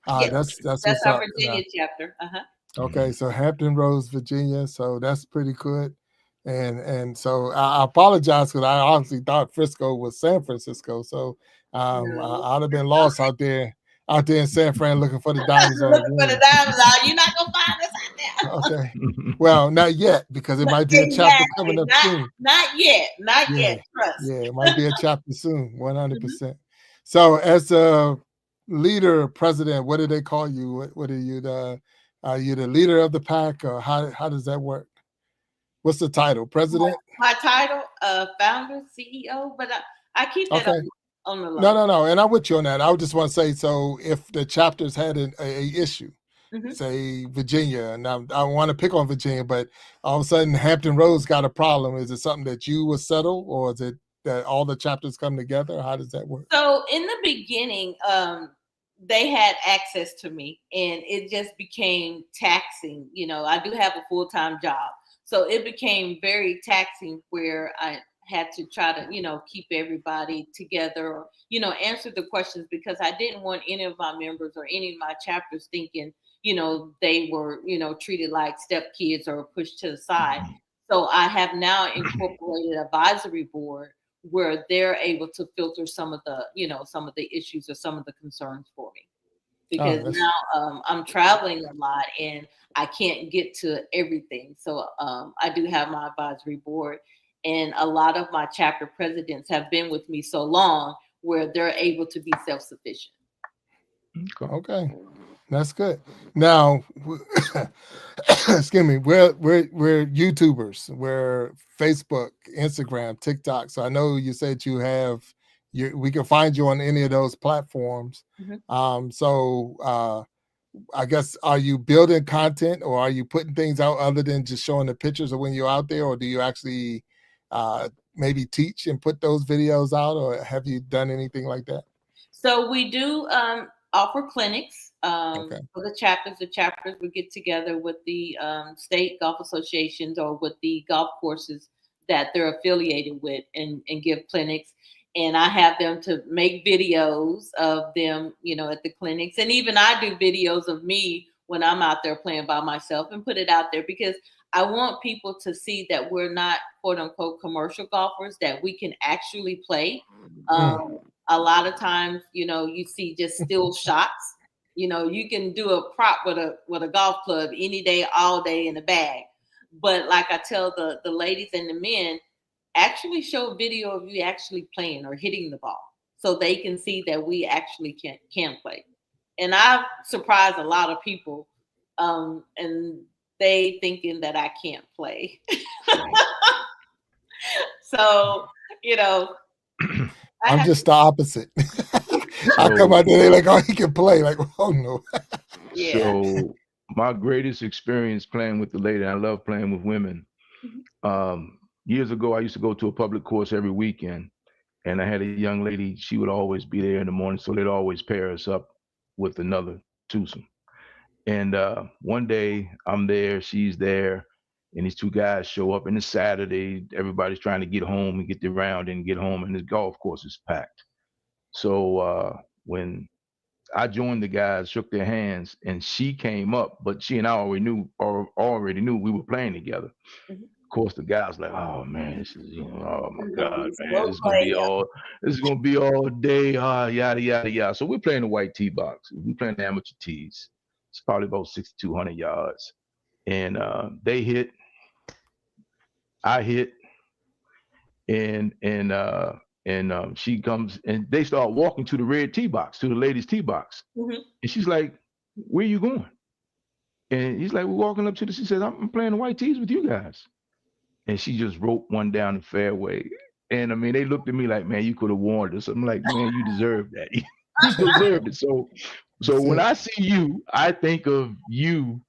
yes, that's what's our up. Virginia chapter. Okay, so Hampton Roads, Virginia. So that's pretty good. And so I apologize because I honestly thought Frisco was San Francisco. So No. I'd have been lost out there in San Fran looking for the diamonds on the green. For the diamonds out. You're not gonna find us out there. Okay. Well, not yet, because it might be a chapter coming up soon. Not yet. Trust. Yeah, it might be a chapter soon. 100%. So as a leader, president, what do they call you? What are you? Are you the leader of the pack, or how does that work? What's the title? President? My title, founder, CEO, but I keep that on the low. No. And I'm with you on that. I would just want to say, so if the chapters had a issue, say Virginia, and I want to pick on Virginia, but all of a sudden Hampton Roads got a problem, is it something that you will settle, or is it that all the chapters come together? How does that work? So in the beginning, they had access to me, and it just became taxing. I do have a full-time job. So it became very taxing where I had to try to, keep everybody together or, answer the questions, because I didn't want any of my members or any of my chapters thinking, they were, treated like stepkids or pushed to the side. So I have now incorporated advisory board where they're able to filter some of the, some of the issues or some of the concerns for me. Because now I'm traveling a lot and I can't get to everything. So I do have my advisory board, and a lot of my chapter presidents have been with me so long where they're able to be self-sufficient. Okay. That's good. Now, excuse me, we're YouTubers, we're Facebook, Instagram, TikTok. So I know you said you have we can find you on any of those platforms. So I guess, are you building content, or are you putting things out other than just showing the pictures of when you're out there, or do you actually maybe teach and put those videos out, or have you done anything like that? So we do offer clinics for the chapters. The chapters would get together with the state golf associations or with the golf courses that they're affiliated with and give clinics. And I have them to make videos of them, at the clinics. And even I do videos of me when I'm out there playing by myself and put it out there, because I want people to see that we're not, quote unquote, commercial golfers, that we can actually play. A lot of times, you see just still shots. You can do a prop with a golf club any day, all day in a bag. But like I tell the ladies and the men, actually show a video of you actually playing or hitting the ball, so they can see that we actually can play. And I've surprised a lot of people, and they thinking that I can't play. So, I'm just the opposite. I come out there, they're like, oh, he can play. Like, oh no. Yeah. So my greatest experience playing with the lady, I love playing with women. Years ago, I used to go to a public course every weekend, and I had a young lady. She would always be there in the morning, so they'd always pair us up with another twosome. And one day I'm there, she's there, and these two guys show up. And it's Saturday. Everybody's trying to get home and get the round and get home, and this golf course is packed. So when I joined the guys, shook their hands, and she came up, but she and I already knew we were playing together. Mhm. Of course, the guys like, oh man, this is, oh my God, It's man, well played. this is gonna be all day, yada yada yada. So we're playing the white tee box. We're playing the amateur tees. It's probably about 6,200 yards, and they hit, I hit, and she comes and they start walking to the red tee box, to the ladies' tee box, Mhm. and she's like, "Where you going?" And he's like, "We're walking up to the." She says, "I'm playing the white tees with you guys," and she just roped one down the fairway. And I mean, they looked at me like, "Man, you could have warned us." I'm like, "Man, you deserve that. You deserved it." So when I see you, I think of you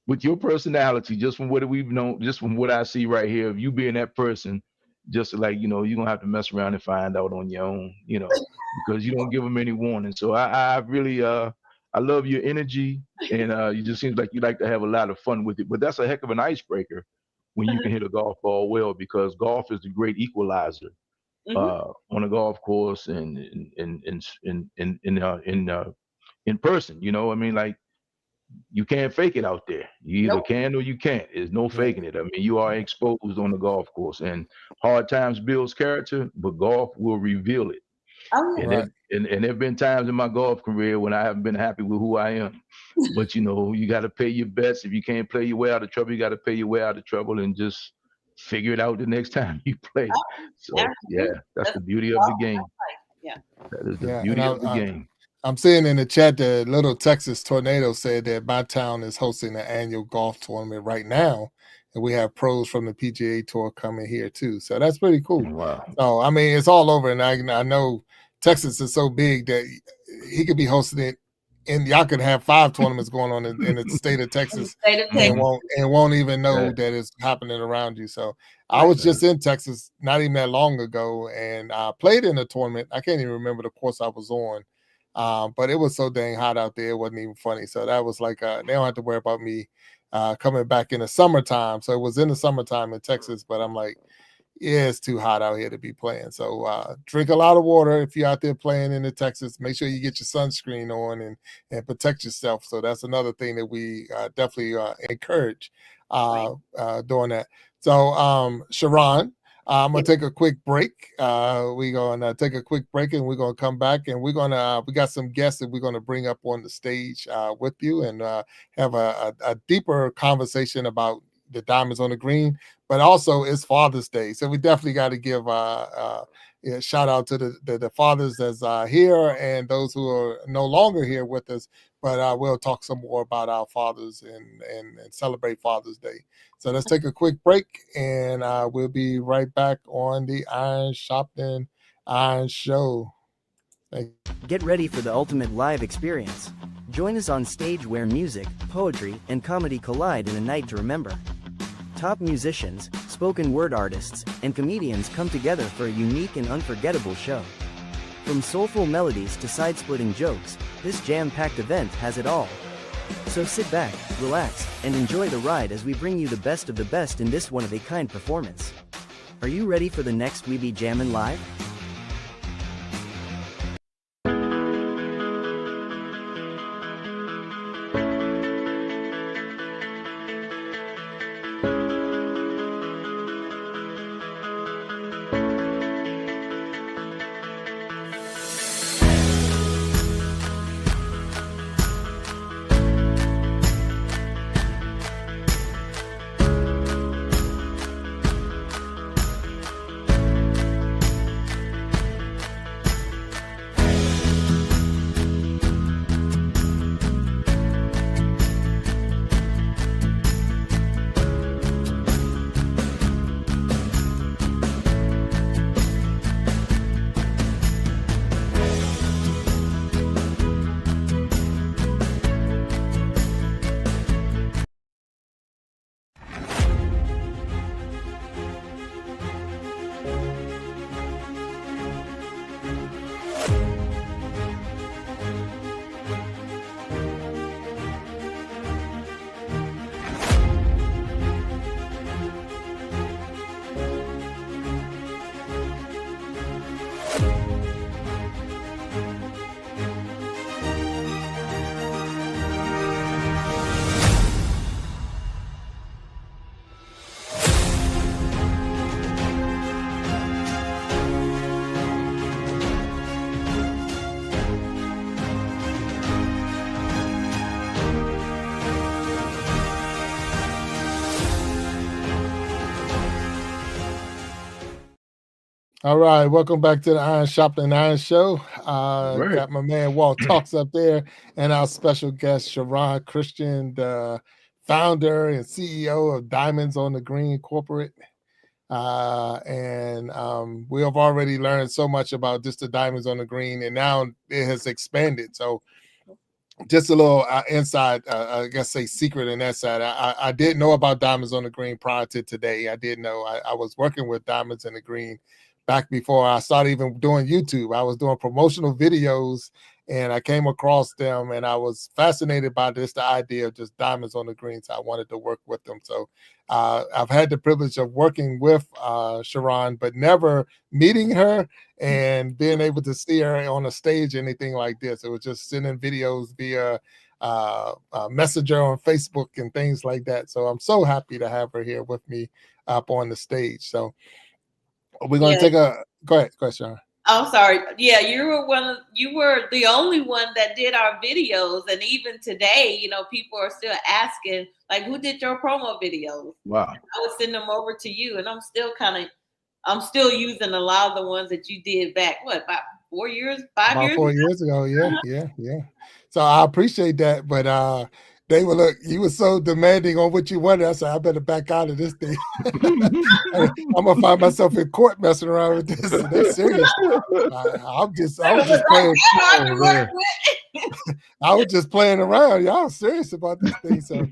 with your personality, just from what we've known, just from what I see right here, of you being that person, just like, you're gonna have to mess around and find out on your own, because you don't give them any warning. So I really I love your energy, and you just seems like you like to have a lot of fun with it. But that's a heck of an icebreaker when you can hit a golf ball well, because golf is the great equalizer Mhm. on a golf course and in person. I mean, like, you can't fake it out there. You either Nope. can or you can't. There's no Yeah. faking it. I mean, you are exposed on the golf course, and hard times builds character, but golf will reveal it. Oh, And yeah. Right. there have been times in my golf career when I haven't been happy with who I am. But you got to pay your bets. If you can't play your way out of trouble, you got to pay your way out of trouble, and just figure it out the next time you play. So yeah, Absolutely. that's the That's beauty of the game. yeah. That is the Yeah. And beauty of the game. I'm seeing in the chat that Little Texas Tornado said that my town is hosting an annual golf tournament right now, and we have pros from the PGA Tour coming here too. So that's pretty cool. Wow. So I mean, it's all over, and I know Texas is so big that he could be hosting it, and y'all could have 5 tournaments going on in the state of Texas, State of and Texas. won't even know Yeah. that it's happening around you. So I Right. was just in Texas not even that long ago, and I played in a tournament. I can't even remember the course I was on. But it was so dang hot out there, it wasn't even funny. So that was like, they don't have to worry about me coming back in the summertime. So it was in the summertime in Texas, but I'm like, yeah, it's too hot out here to be playing. So drink a lot of water if you're out there playing in the Texas. Make sure you get your sunscreen on and protect yourself. So that's another thing that we definitely encourage doing that. So Sharron, I'm gonna take a quick break. We're gonna take a quick break, and we're gonna come back, and we got some guests that we're gonna bring up on the stage with you, and have a deeper conversation about the diamonds on the green. But also it's Father's Day, so we definitely got to give shout out to the fathers that's here and those who are no longer here with us. But we'll talk some more about our fathers and celebrate Father's Day. So let's take a quick break, and we'll be right back on the Iron Sharpening Iron Show. Get ready for the ultimate live experience. Join us on stage where music, poetry, and comedy collide in a night to remember. Top musicians, spoken word artists, and comedians come together for a unique and unforgettable show. From soulful melodies to side-splitting jokes, this jam-packed event has it all. So sit back, relax, and enjoy the ride as we bring you the best of the best in this one-of-a-kind performance. Are you ready for the next We Be Jammin' Live? All right, welcome back to the Iron Sharpening Iron Show. Right. Got my man Walt Talks up there, and our special guest Sharron Christian, the founder and CEO of Diamonds on the Green Corporate. And we have already learned so much about just the Diamonds on the Green, and now it has expanded. So just a little inside, I guess say secret in that side. I didn't know about Diamonds on the Green prior to today. I didn't know. I was working with Diamonds on the Green back before I started even doing YouTube. I was doing promotional videos, and I came across them, and I was fascinated by the idea of just Diamonds on the Green. So I wanted to work with them. So I've had the privilege of working with Sharron, but never meeting her and being able to see her on a stage, anything like this. It was just sending videos via Messenger on Facebook and things like that. So I'm so happy to have her here with me up on the stage. So we're going to take a go ahead, Sharon. I'm sorry. Yeah, you were the only one that did our videos, and even today, people are still asking, like, who did your promo videos? Wow. I would send them over to you, and I'm still using a lot of the ones that you did back, about 4 years, 5 years? About 4 years ago, yeah. So I appreciate that, but they were you were so demanding on what you wanted. I said, I better back out of this thing. I'm gonna find myself in court messing around with this. That's serious. I was just playing. I was just playing around. Y'all serious about this thing. So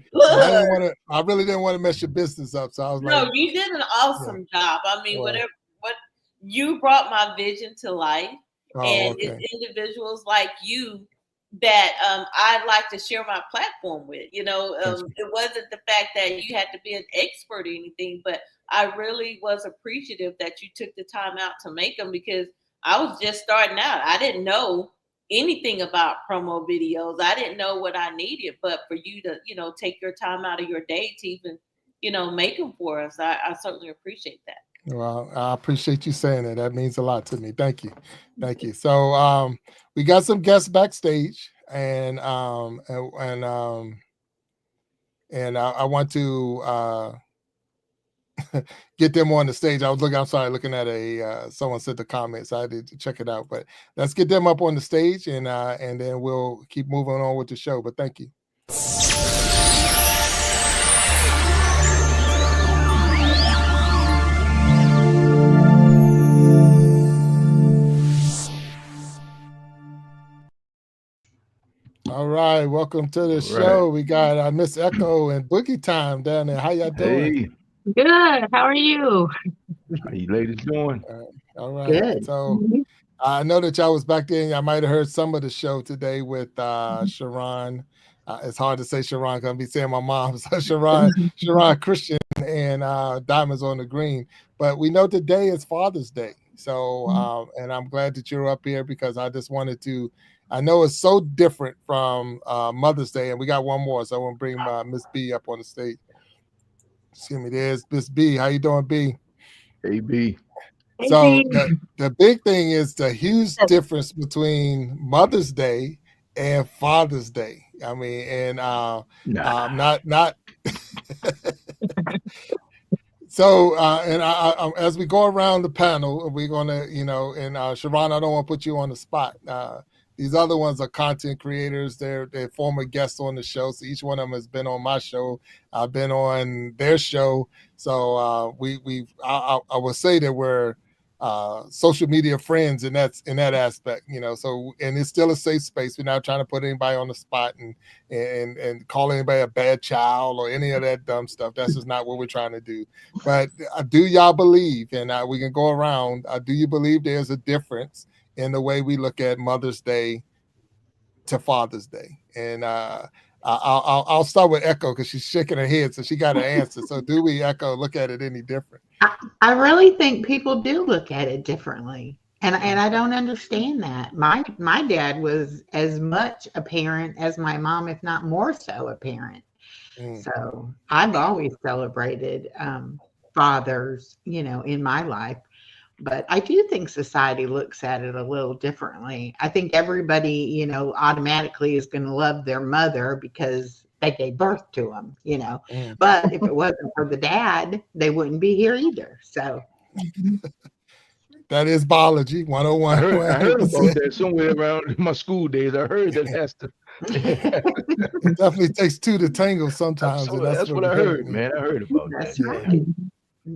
I really didn't want to mess your business up. So I was no, you did an awesome job. I mean, what you brought my vision to life, and it's individuals like you that I'd like to share my platform with. It wasn't the fact that you had to be an expert or anything, but I really was appreciative that you took the time out to make them, because I was just starting out. I didn't know anything about promo videos. I didn't know what I needed, but for you to, take your time out of your day to even, make them for us, I certainly appreciate that. Well, I appreciate you saying that. That means a lot to me. Thank you. So we got some guests backstage, and I want to get them on the stage. looking at someone sent the comments. I had to check it out, but let's get them up on the stage, and then we'll keep moving on with the show. But thank you. All right, welcome to the show. We got Miss Echo and Boogie Time down there. How y'all doing? Hey. Good. How are you? How you ladies doing? All right. Good. So I know that y'all was back there. I might have heard some of the show today with Sharron. It's hard to say Sharron because I'm be saying my mom. So Sharron Christian and Diamonds on the Green. But we know today is Father's Day. So and I'm glad that you're up here, because I just wanted to. I know it's so different from Mother's Day, and we got one more, so I want to bring Miss B up on the stage. Excuse me, there's Miss B. How you doing, B? Hey, B. So the big thing is the huge difference between Mother's Day and Father's Day. I mean, and not. So, and I, as we go around the panel, we're gonna, and Sharron, I don't want to put you on the spot. These other ones are content creators. They're former guests on the show. So each one of them has been on my show. I've been on their show. So I would say that we're social media friends, and that's in that aspect, So, and it's still a safe space. We're not trying to put anybody on the spot and call anybody a bad child or any of that dumb stuff. That's just not what we're trying to do. But do y'all believe? And we can go around. Do you believe there's a difference in the way we look at Mother's Day to Father's Day? And I'll start with Echo, because she's shaking her head, so she got an answer. So do we, Echo, look at it any different? I really think people do look at it differently. And I don't understand that. My dad was as much a parent as my mom, if not more so a parent. So I've always celebrated fathers, in my life. But I do think society looks at it a little differently. I think everybody, automatically is going to love their mother because they gave birth to them, But if it wasn't for the dad, they wouldn't be here either. So That is biology 101. I heard about 100%. that somewhere around my school days. I heard that has to. It definitely takes two to tango sometimes, and that's That's what what we I heard. heard, man. I heard about that. That's Yeah. right.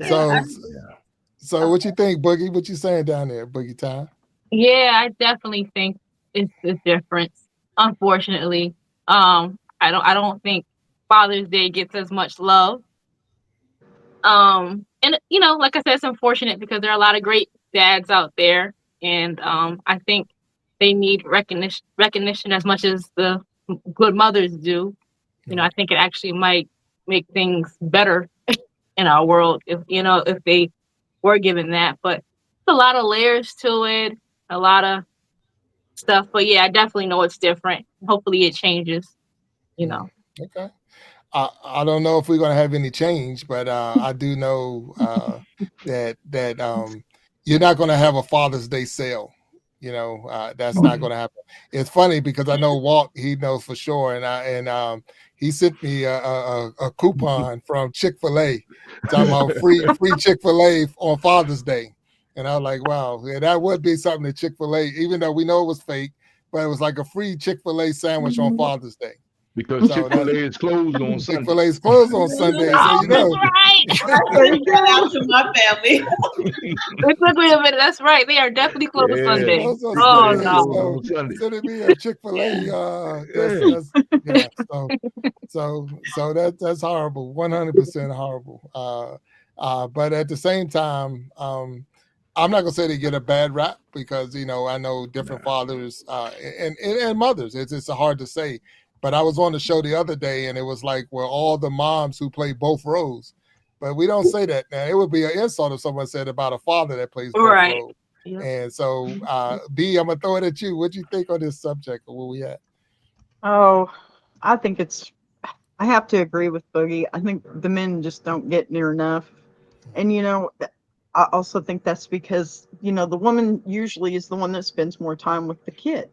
So, Yeah. so what you think, Boogie? What you saying down there, Boogie Time? Yeah, I definitely think it's a difference. Unfortunately, I don't think Father's Day gets as much love. And like I said, it's unfortunate because there are a lot of great dads out there, and I think they need recognition as much as the good mothers do. I think it actually might make things better in our world if they were given that. But it's a lot of layers to it, a lot of stuff. But yeah, I definitely know it's different. Hopefully it changes. Okay. I don't know if we're going to have any change, but I do know that you're not going to have a Father's Day sale. That's not going to happen. It's funny because I know Walt, he knows for sure, and he sent me a coupon from Chick-fil-A talking about free Chick-fil-A on Father's Day, and I was like, wow, yeah, that would be something that Chick-fil-A, even though we know it was fake, but it was like a free Chick-fil-A sandwich on Father's Day. Because Chick-fil-A is closed on Sunday. Chick-fil-A is closed on Sunday, so Oh, you know. that's right. Shout out to my family. It took me a minute. That's right. They are definitely closed Sunday. Closed on Oh Sunday, no. so sending me a Chick-fil-A. So that's horrible, 100% horrible. But at the same time, I'm not gonna say they get a bad rap because I know different fathers and mothers. It's hard to say. But I was on the show the other day, and it was like, well, all the moms who play both roles. But we don't say that now. It would be an insult if someone said about a father that plays both roles. Yep. And so, B, I'm going to throw it at you. What do you think on this subject or where we at? Oh, I think I have to agree with Boogie. I think the men just don't get near enough. And, I also think that's because, the woman usually is the one that spends more time with the kids.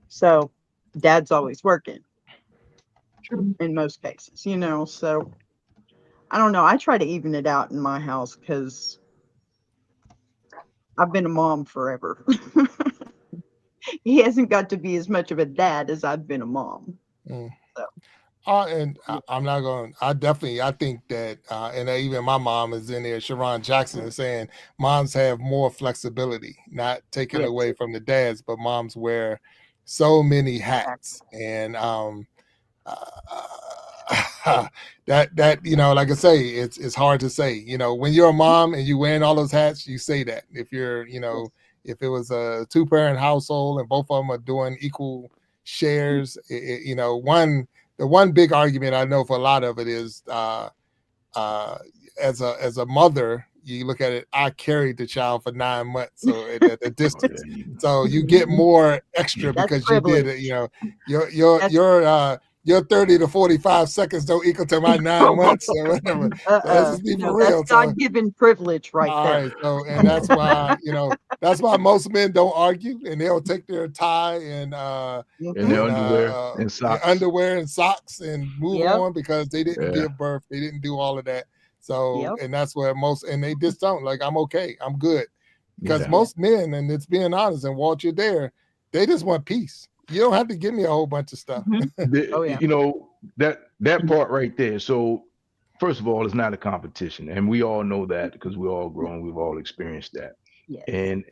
So dad's always working in most cases, so I don't know. I try to even it out in my house because I've been a mom forever. He hasn't got to be as much of a dad as I've been a mom. So. And I'm not going. I think that, and even my mom is in there. Sharron Jackson is saying moms have more flexibility, not taken away from the dads, but moms wear so many hats, and that like I say, it's hard to say. When you're a mom and you wearing all those hats, you say that. If you're, if it was a 2-parent household and both of them are doing equal shares, the one big argument I know for a lot of it is as a mother, you look at it, I carried the child for 9 months, so at the distance. So you get more extra because you did it, your 30 to 45 seconds don't equal to my 9 months or whatever. So let's just be for real. That's God-given privilege right there. All right, so and that's why that's why most men don't argue, and they'll take their tie and their underwear and socks and move on because they didn't give birth, they didn't do all of that. So and that's where and they just don't, like, I'm okay, I'm good, because most men, and it's being honest, and Walt, you're there, they just want peace. You don't have to give me a whole bunch of stuff. That part right there. So first of all, it's not a competition, and we all know that because we're all grown, we've all experienced that. Yes. And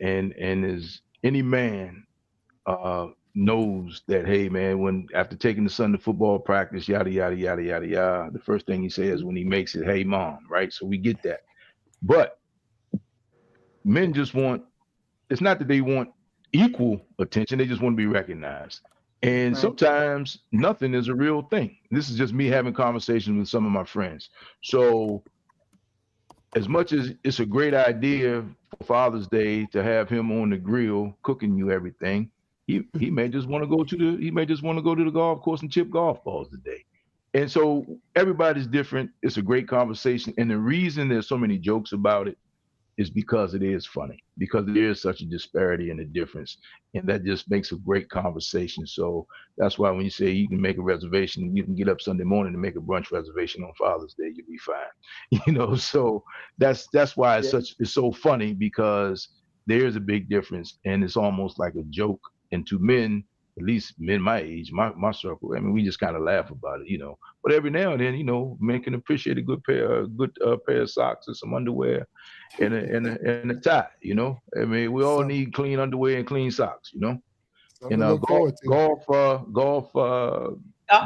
as any man knows that, hey man, when after taking the son to football practice, yada yada yada yada yada, the first thing he says when he makes it, hey mom, right? So we get that. But men just want, it's not that they want equal attention, they just want to be recognized. And sometimes nothing is a real thing. This is just me having conversations with some of my friends. So as much as it's a great idea for Father's Day to have him on the grill cooking you everything, he may just want to go to the golf course and chip golf balls today. And so everybody's different. It's a great conversation. And the reason there's so many jokes about it is because it is funny, because there is such a disparity and a difference, and that just makes a great conversation. So that's why when you say you can make a reservation, you can get up Sunday morning and make a brunch reservation on Father's Day, you'll be fine. So that's why it's so funny, because there's a big difference, and it's almost like a joke. And to men, at least men my age, my circle, I mean, we just kind of laugh about it. But every now and then, men can appreciate a good pair of socks or some underwear and a tie. I mean, we all Some need clean underwear and clean socks. something And to look golf forward to. golf Golf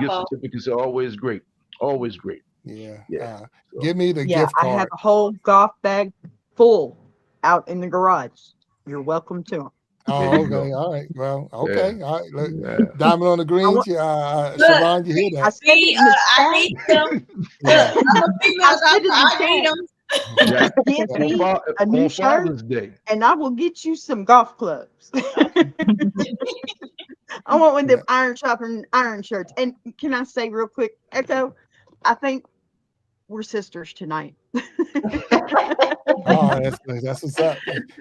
gift ball. certificates are always great, always great. Yeah. Yeah. So Give me the Yeah, gift I have card. a whole golf bag full out in the garage. You're welcome to them. there Oh, you go. okay. All right. Well, Yeah. okay. All right. Look, Yeah. diamond on the I green. want. Look, Sharon, you hear I that? said it me, in the I chat. need them. Yeah. Look, I'm a female I said doctor. in the I need chat. them. Yeah. Get Yeah. me a new On shirt, Father's Day. and I will get you some golf clubs. I want one of Yeah. them iron sharpening iron shirts. And can I say real quick, Echo? I think we're sisters tonight. Oh, that's what's up.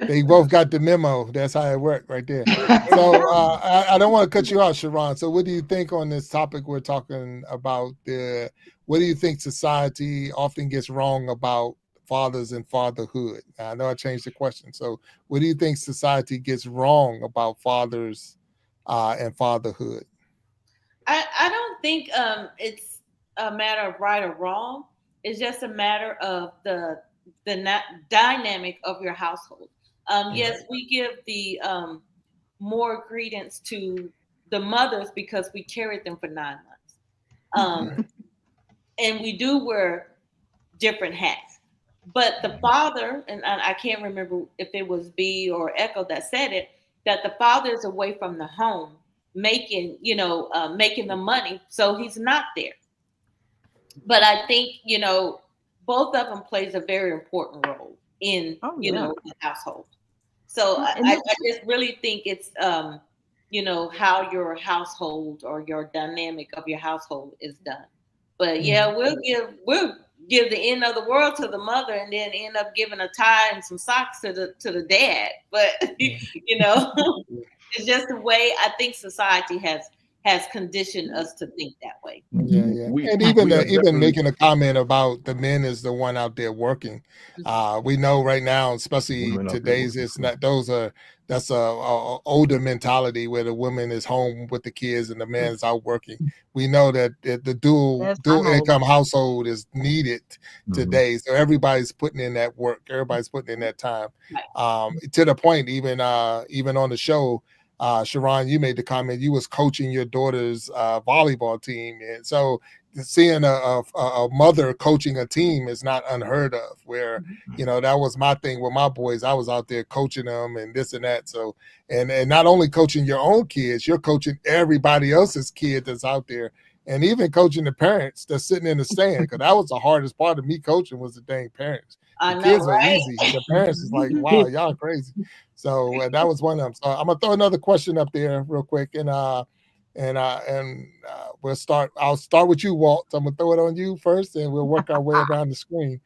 They both got the memo. That's how it worked right there. So I don't want to cut you out, Sharon. So what do you think on this topic we're talking about? What do you think society often gets wrong about fathers and fatherhood? I know I changed the question. So what do you think society gets wrong about fathers and fatherhood? I don't think it's a matter of right or wrong. It's just a matter of dynamic of your household. Yes, Right. we give the more credence to the mothers because we carried them for 9 months, um, Right. and we do wear different hats. But the father, and I can't remember if it was B or Echo that said it, that the father is away from the home making, making the money, so he's not there. But I think, both of them plays a very important role in, Oh yeah. the household. So Well, I, and I that's I just really think it's, how your household or your dynamic of your household is done. But Mhm. yeah, we'll give the end of the world to the mother and then end up giving a tie and some socks to the dad. But Yeah. it's just the way I think society has conditioned us to think that way. Yeah, yeah, We and even we are even definitely. making a comment about the men is the one out there working. We know right now, especially Women out there today's, working it's too. not that's a older mentality where the woman is home with the kids and the man is out working. We know that the dual yes, dual I'm old. income household is needed Hmm. today, so everybody's putting in that work. Everybody's putting in that time. Right. To the point, even on the show, Sharon, you made the comment you was coaching your daughter's volleyball team, and so seeing a mother coaching a team is not unheard of. Where that was my thing with my boys. I was out there coaching them and this and that. So and not only coaching your own kids, you're coaching everybody else's kid that's out there. And even coaching the parents that's sitting in the stand, because that was the hardest part of me coaching was the dang parents. The I know, kids are right? easy. The parents is like, wow, y'all crazy. So that was one of them. So I'm gonna throw another question up there real quick, and we'll start. I'll start with you, Walt. So I'm gonna throw it on you first, and we'll work our way around the screen.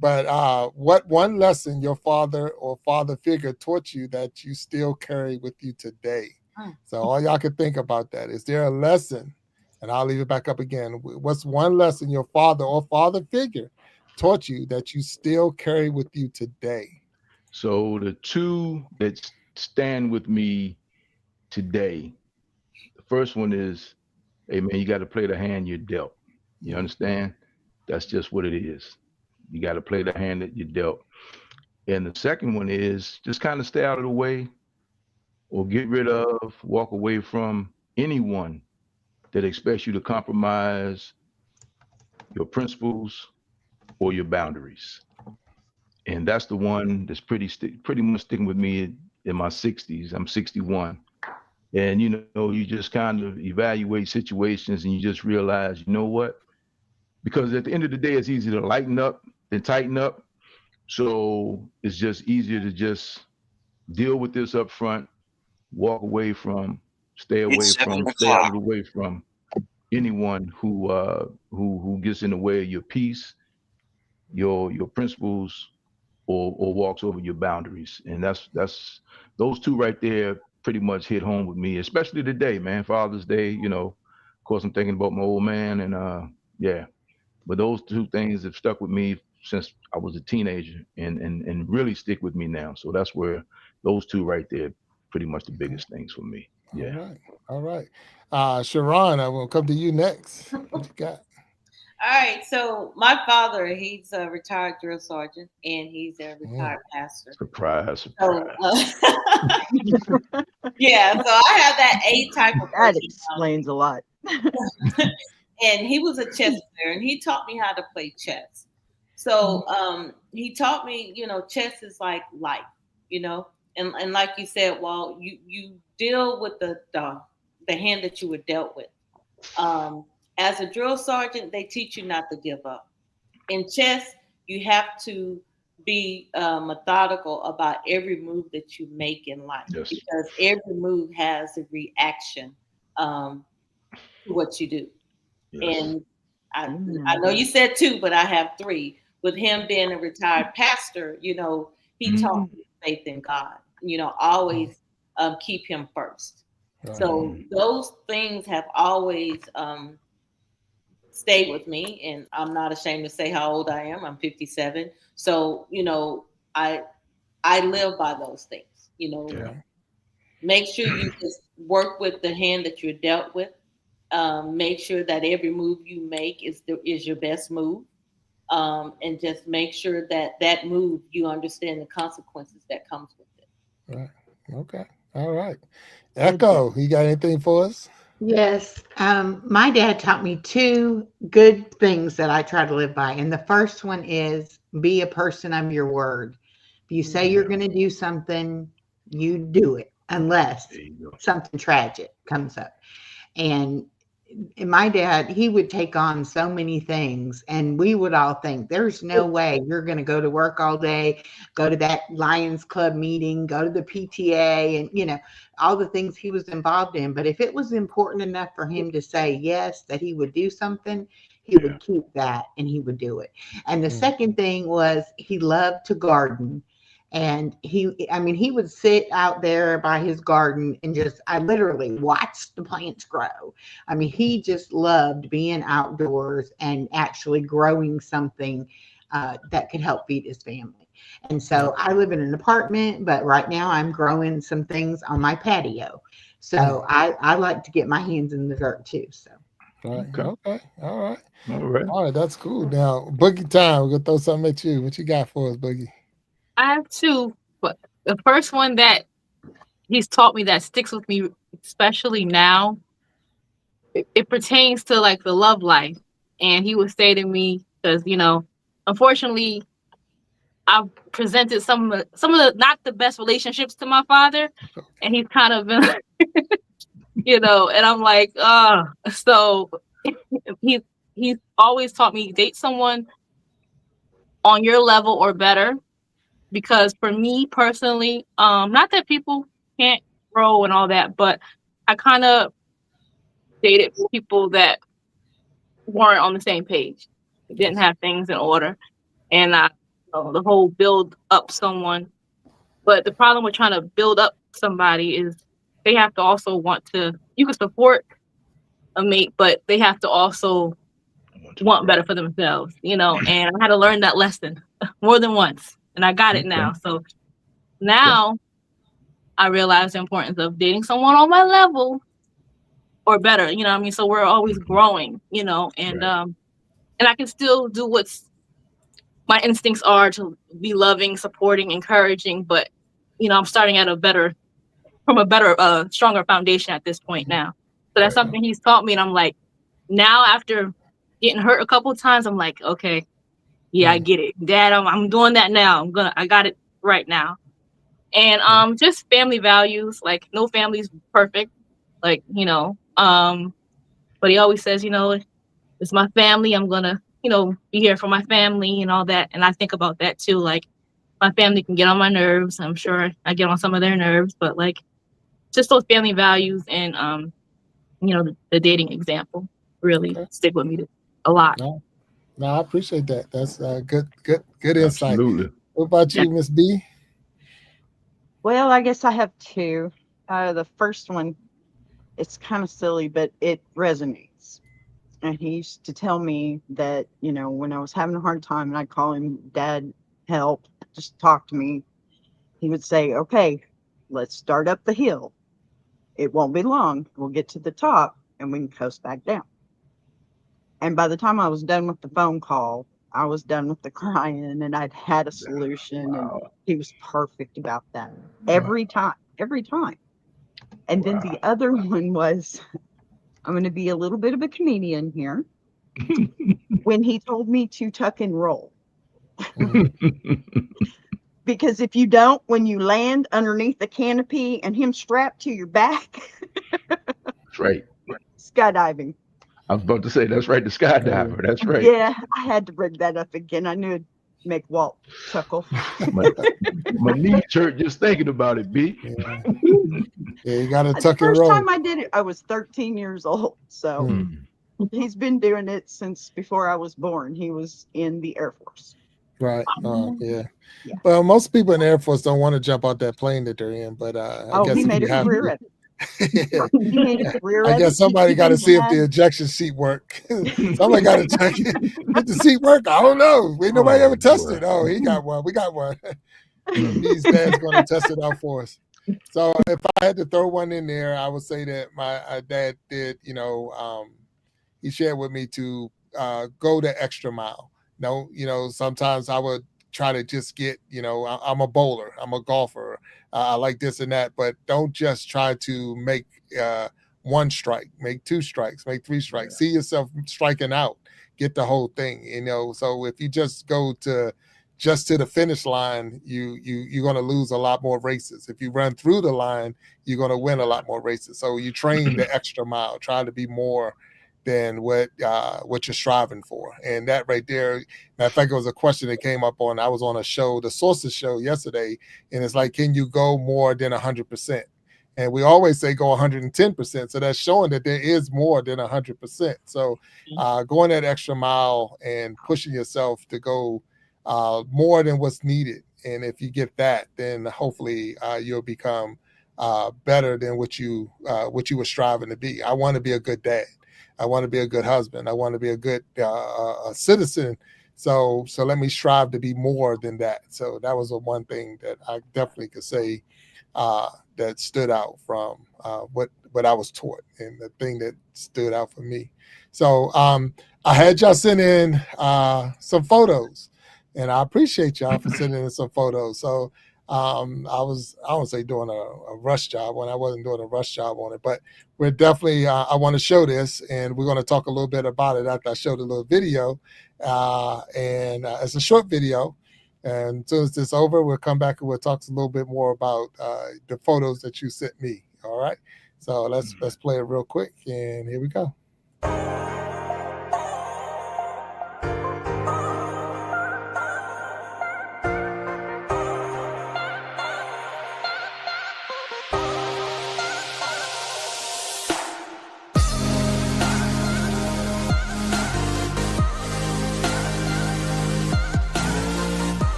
But what one lesson your father or father figure taught you that you still carry with you today? Mm. So all y'all can think about that. Is there a lesson? And I'll leave it back up again. What's one lesson your father or father figure taught you that you still carry with you today? So the two that stand with me today, the first one is, hey man, you got to play the hand you're dealt. You understand? That's just what it is. You got to play the hand that you're dealt. And the second one is just kind of stay out of the way or get rid of, walk away from anyone that expects you to compromise your principles or your boundaries. And that's the one that's pretty much sticking with me in my 60s. I'm 61. And you just kind of evaluate situations and you just realize, you know what? Because at the end of the day, it's easy to lighten up than tighten up. So it's just easier to just deal with this up front, walk away from, It's seven stay out of o'clock. the way from anyone who gets in the way of your peace, your principles, or walks over your boundaries. And that's those two right there pretty much hit home with me, especially today, man. Father's Day, of course I'm thinking about my old man and yeah. But those two things have stuck with me since I was a teenager and really stick with me now. So that's where those two right there, pretty much the biggest things for me. Yeah. All right. Sharron, I will come to you next. What you got? All right. So my father, he's a retired drill sergeant, and he's a retired pastor. Surprise, So, surprise. yeah. So I have that A type of That person. explains a lot. And he was a chess player, and he taught me how to play chess. So he taught me, chess is like life, and like you said, well, you deal with the hand that you were dealt with. As a drill sergeant, they teach you not to give up. In chess, you have to be methodical about every move that you make in life, Yes. because every move has a reaction to what you do. Yes. And I know you said 2, but I have 3. With him being a retired pastor, he taught me faith in God. Always keep him first. So those things have always stayed with me, and I'm not ashamed to say how old I am. I'm 57. So I live by those things. Make sure you just work with the hand that you're dealt with. Make sure that every move you make is your best move, and just make sure that move, you understand the consequences that comes with it. Right. Okay. All right. Echo, you got anything for us? Yes. My dad taught me 2 good things that I try to live by. And the first one is be a person of your word. If you say you're going to do something, you do it, unless something tragic comes up. And my dad, he would take on so many things, and we would all think there's no way you're going to go to work all day, go to that Lions Club meeting, go to the PTA, and all the things he was involved in. But if it was important enough for him to say yes, that he would do something, he would keep that and he would do it. And the second thing was he loved to garden. And he would sit out there by his garden and I literally watched the plants grow. He just loved being outdoors and actually growing something that could help feed his family. And so I live in an apartment, but right now I'm growing some things on my patio. So I like to get my hands in the dirt too. So. Right. Okay. All right. That's cool. Now, Boogie time. We're gonna throw something at you. What you got for us, Boogie? I have 2, but the first one that he's taught me that sticks with me, especially now, it pertains to like the love life. And he would say to me, because unfortunately, I've presented some of the not the best relationships to my father, and he's kind of been, and I'm like, so he's always taught me date someone on your level or better. Because for me personally, not that people can't grow and all that, but I kind of dated people that weren't on the same page, didn't have things in order, and the whole build up someone. But the problem with trying to build up somebody is they have to also want to. You can support a mate, but they have to also want better for themselves, And I had to learn that lesson more than once, and I got it now. So. Now, I realize the importance of dating someone on my level or better, So we're always growing, and I can still do what's my instincts are to be loving, supporting, encouraging, but I'm starting at from a better, stronger foundation at this point now. So that's something he's taught me, and I'm like, now after getting hurt a couple of times, I'm like, okay, yeah, I get it, Dad. I'm doing that now. I got it right now. And just family values, like no family's perfect, like, but he always says, it's my family. I'm gonna, be here for my family and all that. And I think about that too. Like my family can get on my nerves. I'm sure I get on some of their nerves, but like just those family values and the dating example really stick with me a lot. No, I appreciate that. That's good insight. Absolutely. What about you, Miss B? Well, I guess I have 2. The first one, it's kind of silly, but it resonates. And he used to tell me that, when I was having a hard time and I'd call him, Dad, help, just talk to me. He would say, okay, let's start up the hill. It won't be long. We'll get to the top and we can coast back down. And by the time I was done with the phone call, I was done with the crying and I'd had a solution. And Wow. he was perfect about that Wow. every time. And then the other one was, I'm going to be a little bit of a comedian here. When he told me to tuck and roll. Because if you don't, when you land underneath the canopy and him strapped to your back, That's right. skydiving. I was about to say, that's right, the skydiver. That's right. Yeah, I had to bring that up again. I knew it'd make Walt chuckle. My knees hurt just thinking about it, B. Yeah, you got to The tuck and first roll. time I did it, I was 13 years old. So he's been doing it since before I was born. He was in the Air Force. Right. Yeah. Yeah. Well, most people in the Air Force don't want to jump out that plane that they're in, but I guess he if made you a have career to, at it. He made a career I at guess it. somebody He got to even see if the had- ejection seat work. Somebody got to check it. Did the seat work? I don't know. Ain't nobody ever tested. Oh, he got one. We got one. These dad's going to test it out for us. So if I had to throw one in there, I would say that my dad did, he shared with me to go the extra mile. No, sometimes I would try to just get, I'm a bowler, I'm a golfer, I like this and that, but don't just try to make one strike, make two strikes, make three strikes. See yourself striking out, get the whole thing, So if you just go to the finish line, you're going to lose a lot more races. If you run through the line, you're going to win a lot more races. So you train the extra mile, try to be more than what you're striving for. And that right there, I think it was a question that came up on, I was on a show, the Sources show yesterday, and it's like, can you go more than 100%? And we always say go 110%. So that's showing that there is more than 100%. So going that extra mile and pushing yourself to go more than what's needed. And if you get that, then hopefully you'll become better than what you were striving to be. I want to be a good dad. I want to be a good husband. I want to be a good citizen. So let me strive to be more than that. So that was the one thing that I definitely could say that stood out from what I was taught, and the thing that stood out for me. So I had y'all send in some photos, and I appreciate y'all for sending in some photos. So I won't say doing a rush job when I wasn't doing a rush job on it, but we're definitely, I want to show this, and we're going to talk a little bit about it after I show the little video. And it's a short video. And as soon as it's over, we'll come back and we'll talk a little bit more about the photos that you sent me. All right. So let's play it real quick, and here we go.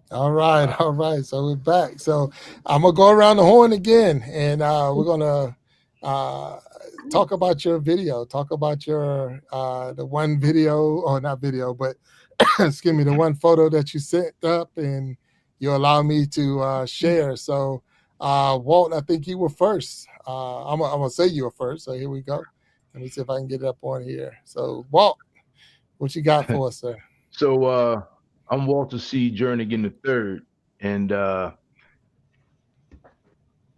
All right. So we're back. So I'm gonna go around the horn again, and we're gonna talk about your video. Talk about your the one video, or not video, but excuse me, the one photo that you sent up, and you allow me to share. So Walt, I think you were first. I'm gonna say you were first. So here we go. Let me see if I can get it up on here. So Walt, what you got for us, sir? So I'm Walter C. Jernigan III, and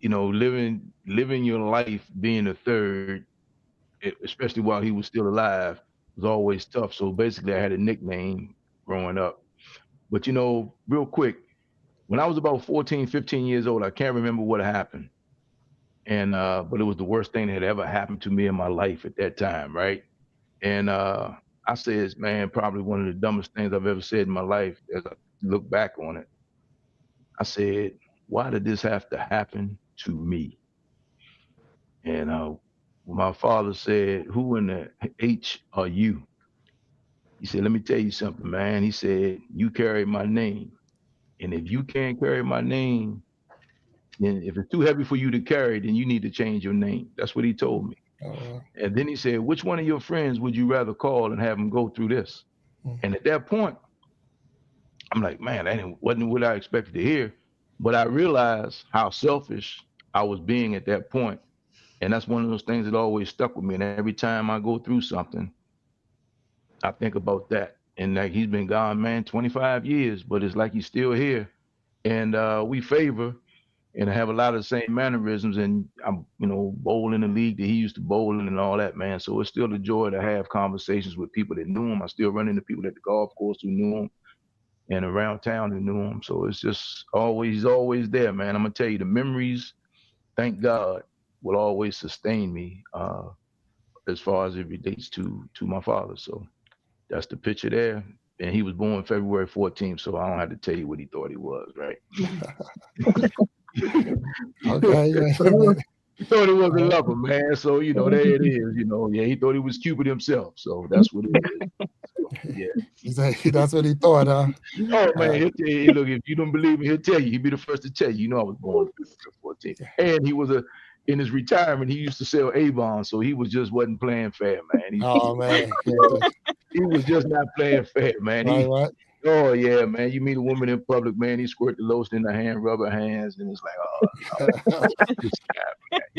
living your life being a third, especially while he was still alive, was always tough. So basically, I had a nickname growing up. But real quick, when I was about 14, 15 years old, I can't remember what happened, and but it was the worst thing that had ever happened to me in my life at that time, right? And I said, man, probably one of the dumbest things I've ever said in my life as I look back on it. I said, why did this have to happen to me? And my father said, who in the H are you? He said, let me tell you something, man. He said, you carry my name. And if you can't carry my name, And if it's too heavy for you to carry, then you need to change your name. That's what he told me. And then he said, which one of your friends would you rather call and have them go through this? And at that point, I'm like, man, that wasn't what I expected to hear. But I realized how selfish I was being at that point. And that's one of those things that always stuck with me. And every time I go through something, I think about that. And like he's been gone, man, 25 years, but it's like he's still here. And we favor and have a lot of the same mannerisms. And I'm, bowl in the league that he used to bowl in and all that, man. So it's still a joy to have conversations with people that knew him. I still run into people at the golf course who knew him and around town who knew him. So it's just he's always there, man. I'm going to tell you, the memories, thank God, will always sustain me as far as it relates to my father. So that's the picture there. And he was born February 14th, so I don't have to tell you what he thought he was, right? Okay. He thought he was a lover, man. So, there it is. Yeah, he thought he was Cupid himself. So that's what it is. So, yeah. That's what he thought, huh? Oh, man, he'll tell you, look, if you don't believe me, he'll tell you. He'll be the first to tell you. I was born February 14th. And he was in his retirement, he used to sell Avon, so he wasn't playing fair, man. Man. He was just not playing fair, man. Right. Oh, yeah, man. You meet a woman in public, man, he squirt the lotion in her hand, rub her hands, and it's like, oh, this guy,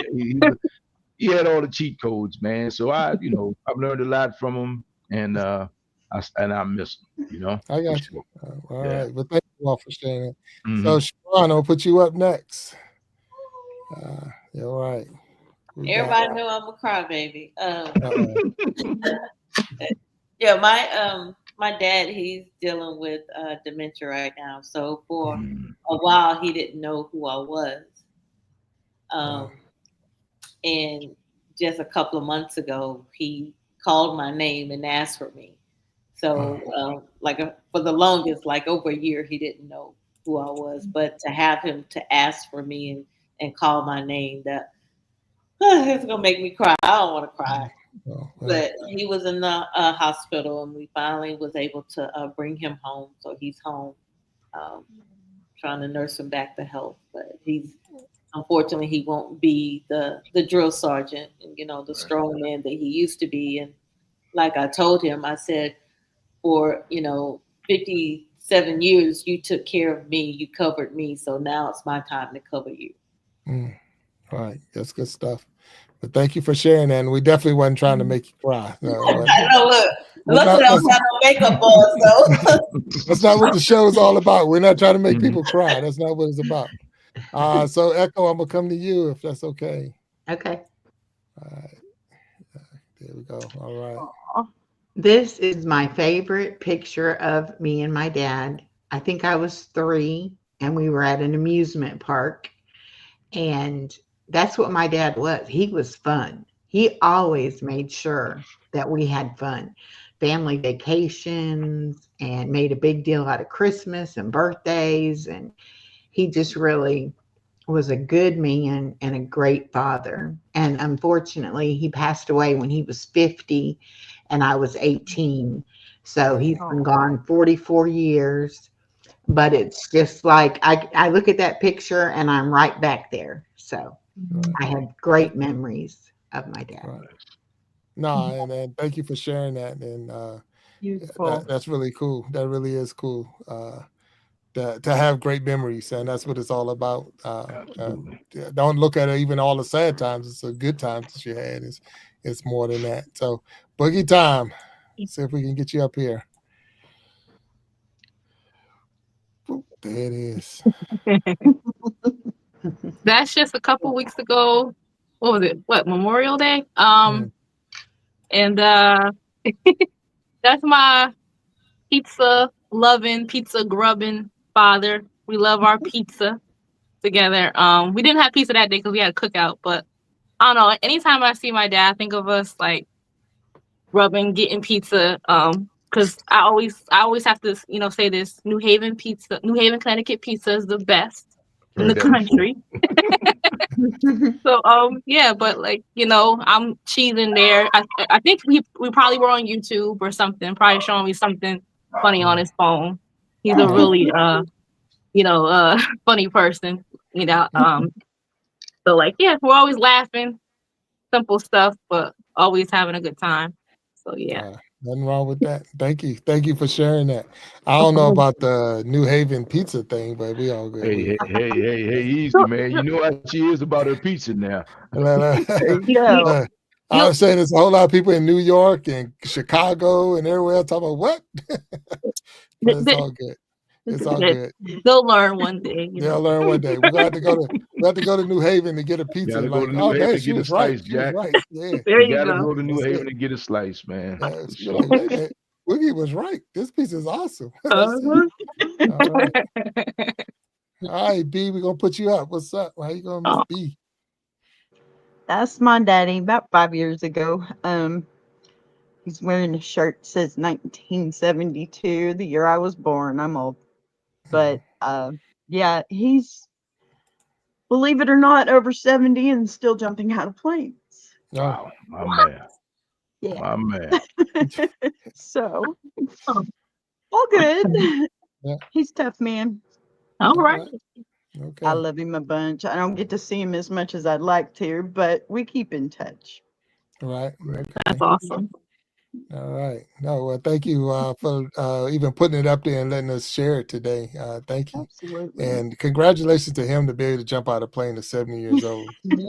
man. He had all the cheat codes, man. So I've learned a lot from him, and I miss him, I got you. All right. Well, thank you all for sharing it. Mm-hmm. So, Sharron, I'll put you up next. All right. Everybody know I'm a crybaby. Yeah, my dad, he's dealing with dementia right now. So for a while, he didn't know who I was. And just a couple of months ago, he called my name and asked for me. So for the longest, like over a year, he didn't know who I was. But to have him to ask for me and call my name, that it's gonna make me cry. I don't want to cry. But he was in the hospital, and we finally was able to bring him home. So he's home, trying to nurse him back to health. But unfortunately, he won't be the drill sergeant, and the strong man that he used to be. And like I told him, I said, for 57 years, you took care of me, you covered me. So now it's my time to cover you. Right, that's good stuff. But thank you for sharing that. And we definitely wasn't trying to make you cry. No, I know. Look, I don't have no makeup on, so that's not what the show is all about. We're not trying to make people cry. That's not what it's about. So Echo, I'm gonna come to you if that's okay. Okay. All right. There we go. All right. This is my favorite picture of me and my dad. I think I was 3, and we were at an amusement park, and that's what my dad was. He was fun. He always made sure that we had fun. Family vacations, and made a big deal out of Christmas and birthdays. And he just really was a good man and a great father. And unfortunately, he passed away when he was 50 and I was 18. So he's been gone 44 years. But it's just like, I look at that picture and I'm right back there. So I had great memories of my dad. Right. No, and thank you for sharing that. And that's really cool. That really is cool. To have great memories, and that's what it's all about. Don't look at it even all the sad times. It's the good times that you had. It's more than that. So Boogie time. Let's see if we can get you up here. There it is. That's just a couple weeks ago. What was it? Memorial Day? And that's my pizza loving, pizza grubbing father. We love our pizza together. We didn't have pizza that day because we had a cookout, but I don't know. Anytime I see my dad, I think of us like rubbing, getting pizza. Because I always have to, say this: New Haven, Connecticut pizza is the best in the country. So yeah, but I'm cheesing there. I think we probably were on YouTube or something, probably showing me something funny on his phone. He's a really funny person. you know. So like, yeah, we're always laughing, simple stuff, but always having a good time. So yeah. Nothing wrong with that. Thank you for sharing that. I Of don't know course. about the New Haven pizza thing, but we all good. Hey, easy, man. You know how she is about her pizza now. There you You, go. I'm saying there's a whole lot of people in New York and Chicago and everywhere else talking about what? But it's all good. It's all good. they'll learn one day. They'll learn one day. We're gonna have to go to New Haven to get a pizza. Gotta go Like, to New oh Haven man, to she get a was right. slice, She was Jack. right. Yeah. There You you gotta go. go to New That's Haven it. to get a slice, man. Yeah, For you're sure. like, wait a minute. Woogie was right. This pizza is awesome. That's it. All right. All right, B, we're gonna put you up. What's up? How you going, Miss Oh, B? That's my daddy about 5 years ago. He's wearing a shirt that says 1972, the year I was born. I'm old. But yeah, he's, believe it or not, over 70 and still jumping out of planes. No. Wow, my man. Yeah. My man. So oh, all good. Yeah. He's tough, man. all All right. right. I Okay. love him a bunch. I don't get to see him as much as I'd like to, but we keep in touch. All right. Okay. That's awesome. All right. No, well, thank you for even putting it up there and letting us share it today. Thank you. Absolutely. And congratulations to him to be able to jump out of a plane at 70 years old. That's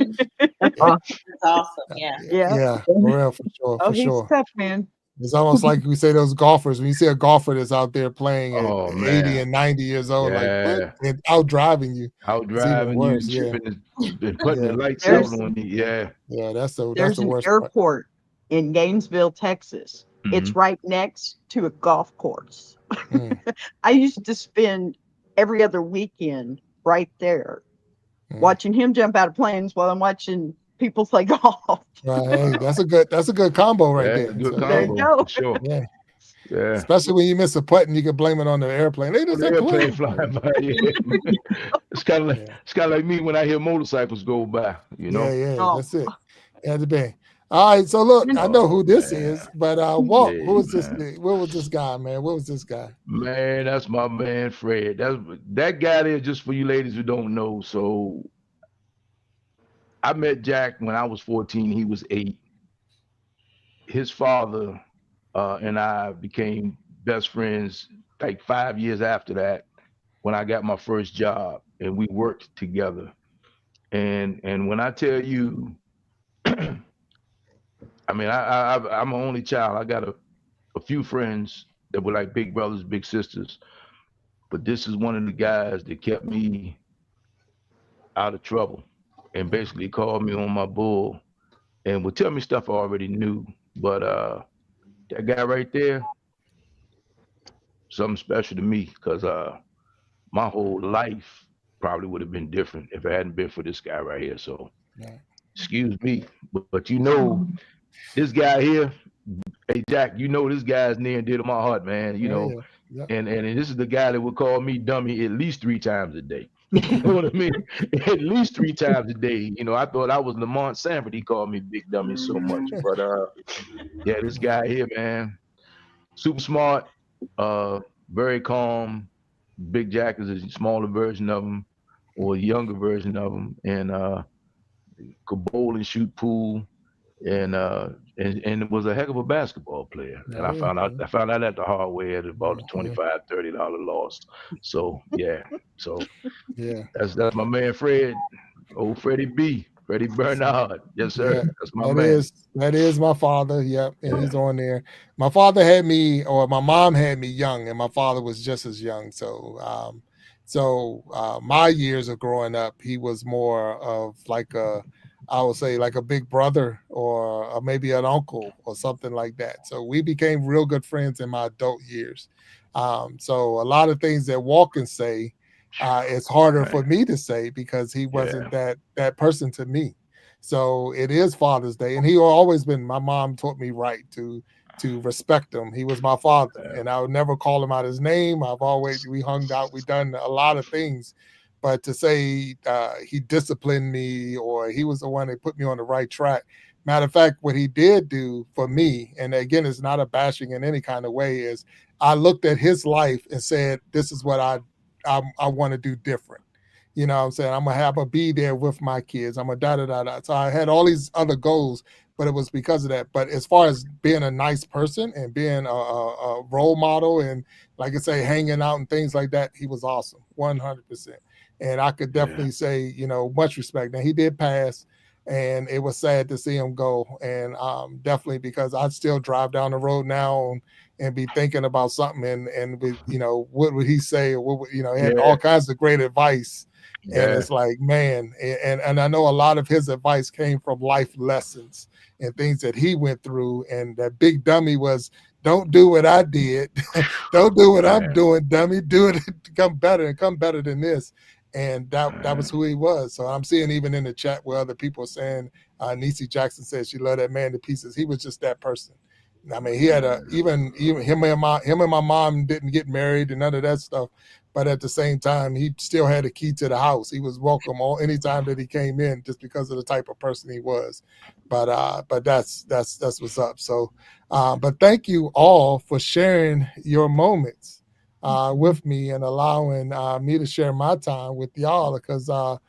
Yeah. awesome. That's awesome. Yeah. Yeah. Yeah, for real, for sure, Oh, for he's sure. tough, man. It's almost like we say those golfers, when you see a golfer that's out there playing at Oh 80 man. and 90 years old, like what? Yeah. And out driving you. Out It's even driving you, worse. Yeah. tripping and putting Yeah. the lights out There's on you. Yeah. Yeah. That's there's the an worst part. airport in Gainesville, Texas. It's right next to a golf course. Mm, I used to spend every other weekend right there mm. watching him jump out of planes while I'm watching people play golf. Right. Hey, that's a good combo right Yeah, there. good So, There you combo go. for sure. yeah. Yeah. Especially when you miss a putt and you can blame it on the airplane. Hey, there's The that airplane plane. flying by. Yeah. It's kind of Yeah. like me when I hear motorcycles go by. You know. Yeah, Oh, that's it. Had to be. All right, so look, I know who this man. is, but Walt, Yeah, who is this? man. Where was this guy, man? What was this guy? Man, that's my man Fred. That guy there, just for you ladies who don't know. So I met Jack when I was 14. He was 8. His father and I became best friends like 5 years after that when I got my first job, and we worked together. And when I tell you, I mean, I'm an only child. I got a few friends that were like big brothers, big sisters, but this is one of the guys that kept me out of trouble and basically called me on my bull and would tell me stuff I already knew. But that guy right there, something special to me, because my whole life probably would have been different if it hadn't been for this guy right here. So Yeah. excuse me, but you know, this guy here, hey Jack, you know this guy's near and dear to my heart, man. You know, Yeah. and this is the guy that would call me dummy at least 3 times a day. You know what I mean? At least 3 times a day. You know, I thought I was Lamont Sanford. He called me big dummy so much. But yeah, this guy here, man, super smart, very calm. Big Jack is a smaller version of him or a younger version of him, and could bowl and shoot pool, and it was a heck of a basketball player. And I found out that the hard way at about a $25-30 loss. So yeah, so Yeah. that's my man Fred, old Freddie B, Freddie Bernard. Yes, sir. Yeah, That's my man. that is my father. Yep, and he's on there. My father had me, or my mom had me young, and my father was just as young. So, my years of growing up, he was more of like I would say like a big brother or maybe an uncle or something like that. So we became real good friends in my adult years. So a lot of things that Walt can say, it's harder for me to say because he wasn't that person to me. So it is Father's Day, and he always been. My mom taught me right to respect him. He was my father, and I would never call him out his name. We hung out, we done a lot of things, but to say he disciplined me or he was the one that put me on the right track. Matter of fact, what he did do for me, and again, it's not a bashing in any kind of way, is I looked at his life and said, "This is what I want to do different." You know what I'm saying? I'm gonna have a be there with my kids. I'm a da da da da. So I had all these other goals, but it was because of that. But as far as being a nice person and being a role model and like I say, hanging out and things like that, he was awesome, 100%. And I could Yeah. definitely say, much respect. Now he did pass, and it was sad to see him go. And definitely because I still drive down the road now and be thinking about something and with what would he say, or what would, he had Yeah. all kinds of great advice. And Yeah. it's like, man, and I know a lot of his advice came from life lessons and things that he went through. And that big dummy was, don't do what I did. Don't do what I'm Man. doing, dummy. Do it to come better and come better than this. And that was Man. who he was. So I'm seeing even in the chat where other people are saying, Niecy Jackson said she loved that man to pieces. He was just that person. I mean, he had even him and my mom didn't get married and none of that stuff. But at the same time, he still had a key to the house. He was welcome all anytime that he came in, just because of the type of person he was. But that's what's up. So, but thank you all for sharing your moments with me and allowing me to share my time with y'all, because I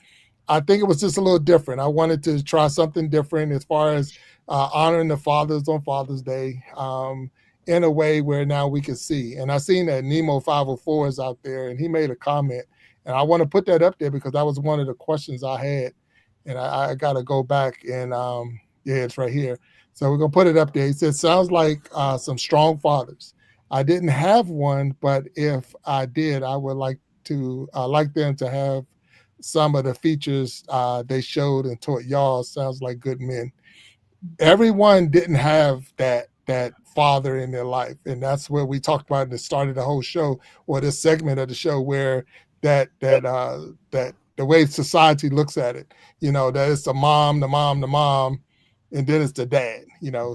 think it was just a little different. I wanted to try something different as far as honoring the fathers on Father's Day in a way where now we can see. And I seen that Nemo 504 is out there, and he made a comment. And I want to put that up there because that was one of the questions I had. And I got to go back and, yeah, it's right here. So we're going to put it up there. He said, sounds like some strong fathers. I didn't have one, but if I did, I would like them to have some of the features they showed and taught y'all. Sounds like good men. Everyone didn't have that father in their life, and that's where we talked about in the start of the whole show, or this segment of the show, where that the way society looks at it, that it's the mom, and then it's the dad.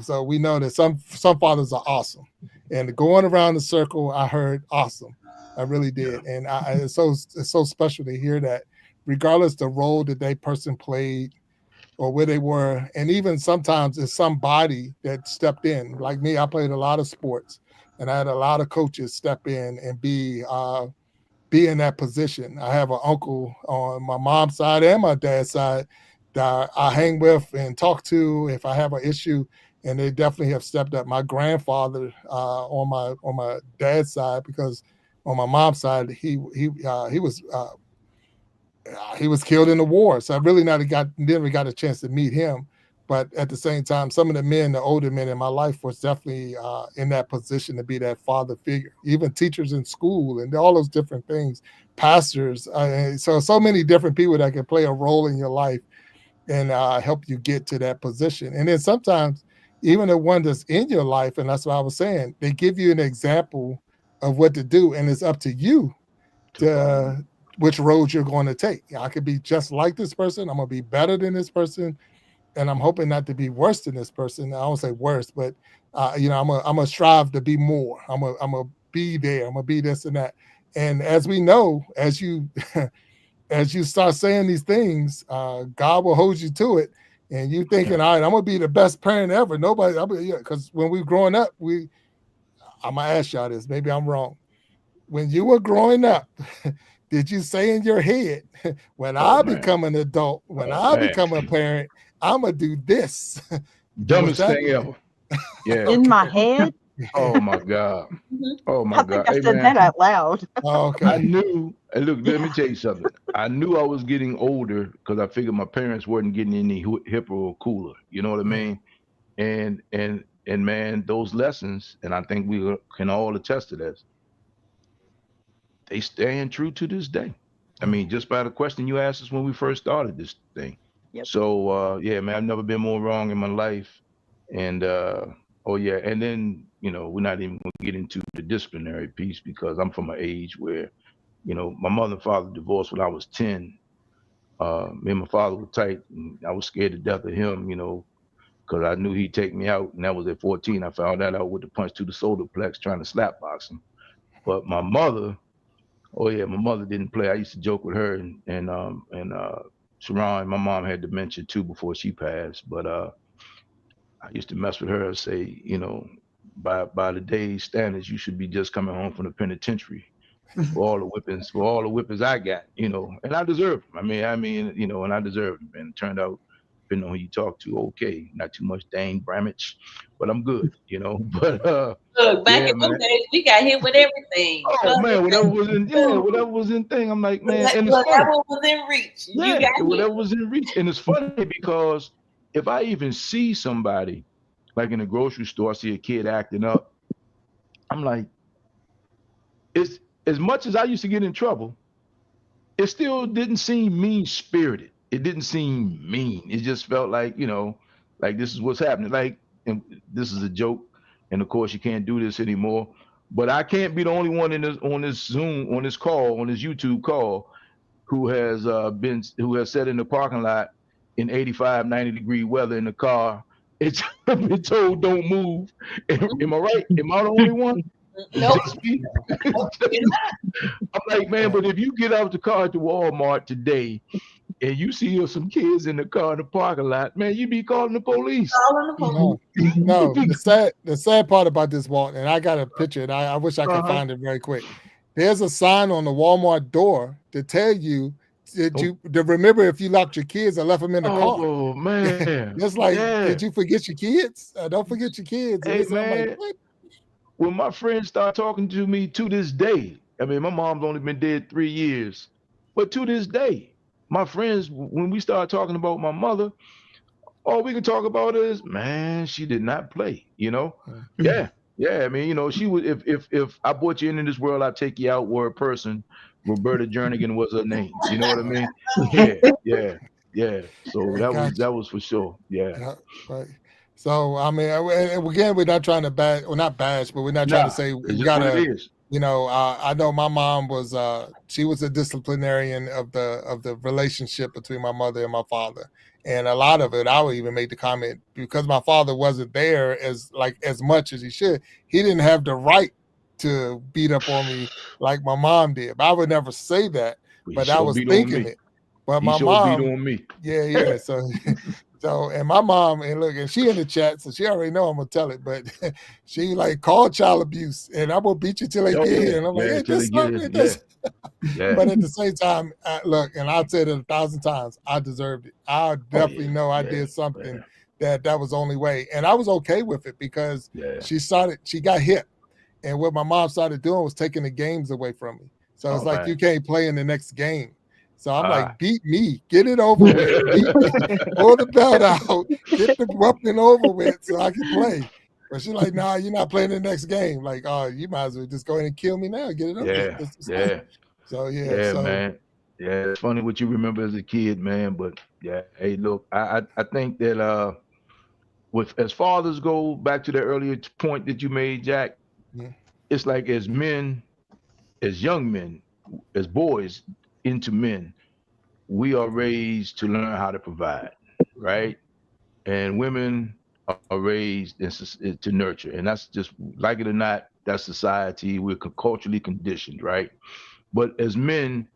So we know that some fathers are awesome, and going around the circle, I heard awesome. I really Yeah. did, and it's so special to hear that, regardless the role that that person played or where they were. And even sometimes it's somebody that stepped in. Like me, I played a lot of sports, and I had a lot of coaches step in and be in that position. I have an uncle on my mom's side and my dad's side that I hang with and talk to if I have an issue, and they definitely have stepped up. My grandfather on my dad's side, because on my mom's side he was killed in the war, so I really never got a chance to meet him. But at the same time, some of the older men in my life was definitely in that position to be that father figure. Even teachers in school and all those different things, pastors. So many different people that can play a role in your life and help you get to that position. And then sometimes even the one that's in your life, and that's what I was saying, they give you an example of what to do, and it's up to you To follow. to which road you're going to take. I could be just like this person. I'm going to be better than this person, and I'm hoping not to be worse than this person. I don't say worse, but I'm gonna strive to be more. I'm gonna be there. I'm gonna be this and that. And as we know, as you as you start saying these things, God will hold you to it. And you thinking, Yeah. all right, I'm gonna be the best parent ever. Nobody, because when we growing up, I'm gonna ask y'all this. Maybe I'm wrong. When you were growing up, did you say in your head, when Oh I man. become an adult, when Oh I man. become a parent, I'm gonna do this? Was Dumbest that thing ever. Yeah. In my okay? head, Oh my God. Mhm. Oh my I think God. I Hey said man. that out loud. I Okay. knew, and look, let me Yeah. tell you something. I knew I was getting older because I figured my parents weren't getting any hipper or cooler. You know what I Mm, mean? And man, those lessons, and I think we can all attest to this, they stand true to this day. I mm, mean, just by the question you asked us when we first started this thing. Yep. So yeah, man, I've never been more wrong in my life. And oh yeah, and then we're not even gonna get into the disciplinary piece because I'm from an age where my mother and father divorced when I was 10. Me and my father were tight, and I was scared to death of him, because I knew he'd take me out, and that was at 14. I found that out with the punch to the solar plex trying to slap box him. But my mother, oh yeah, my mother didn't play. I used to joke with her and Sharron. My mom had dementia too before she passed, but I used to mess with her and say, by the day's standards, you should be just coming home from the penitentiary. for all the whippings I got, you know, and I deserve them. I mean, you know, and I deserve them. And it turned out, depending on who you talk to, okay, not too much dang Bramage, but I'm good, you know. But Look, back yeah, in those man. days, we got hit with everything. Oh man, whatever was in thing. I'm like, man, and it's funny. Whatever was in reach, you Yeah, got hit. whatever was in reach. And it's funny because if I even see somebody like in a grocery store, I see a kid acting up, I'm like, it's as much as I used to get in trouble, it still didn't seem mean spirited. It didn't seem mean. It just felt like, you know, like this is what's happening. Like, and this is a joke. And of course, you can't do this anymore. But I can't be the only one in this on this Zoom, on this call, on this YouTube call, who has sat in the parking lot in 85, 90-degree weather in the car. It's been told don't move. Am I right? Am I the only one? Nope. Just me? I'm like, man, but if you get out the car at the Walmart today and you see some kids in the car in the parking lot, man, you be calling the police. Calling the police. No, the sad part about this, Walton, and I got a picture, and I wish I could find it very quick. There's a sign on the Walmart door to tell you to remember if you locked your kids or left them in the car. Oh man, it's like, did you forget your kids? Don't forget your kids. Hey man, like, when my friends start talking to me to this day, I mean, my mom's only been dead 3 years, but to this day, my friends, when we start talking about my mother, all we can talk about is, man, she did not play, you know? Yeah. I mean, you know, she would, if I brought you into this world, I'd take you out where a person, Roberta Jernigan was her name. You know what I mean? Yeah. So that was for sure. Yeah. Right. So, I mean, again, we're not trying to bash, well, not bash, but we're not trying to say we gotta, you know, I know my mom was, she was a disciplinarian of the relationship between my mother and my father. And a lot of it, I would even make the comment, because my father wasn't there as much as he should, he didn't have the right to beat up on me like my mom did. But I would never say that, but I was thinking it. But my mom beat on me. Yeah. So, and my mom, and look, and she in the chat, so she already know I'm gonna tell it, but she like called child abuse, and I'm gonna beat you till they get here. And I'm like, hey, this this. But at the same time, look, and I've said it 1,000 times, I deserved it. I definitely know I did something that was the only way, and I was okay with it because she got hit, and what my mom started doing was taking the games away from me. So it's like, you can't play in the next game. So I'm like, beat me, get it over with, pull the belt out, get the weapon over with so I can play. But she's like, nah, you're not playing the next game. Like, oh, you might as well just go ahead and kill me now, get it over with. So man. Yeah, it's funny what you remember as a kid, man. But yeah, hey, look, I think that with as fathers go, back to the earlier point that you made, Jack, it's like as men, as young men, as boys into men, we are raised to learn how to provide, right? And women are raised to nurture, and that's just, like it or not, that's society. We're culturally conditioned, right? But as men,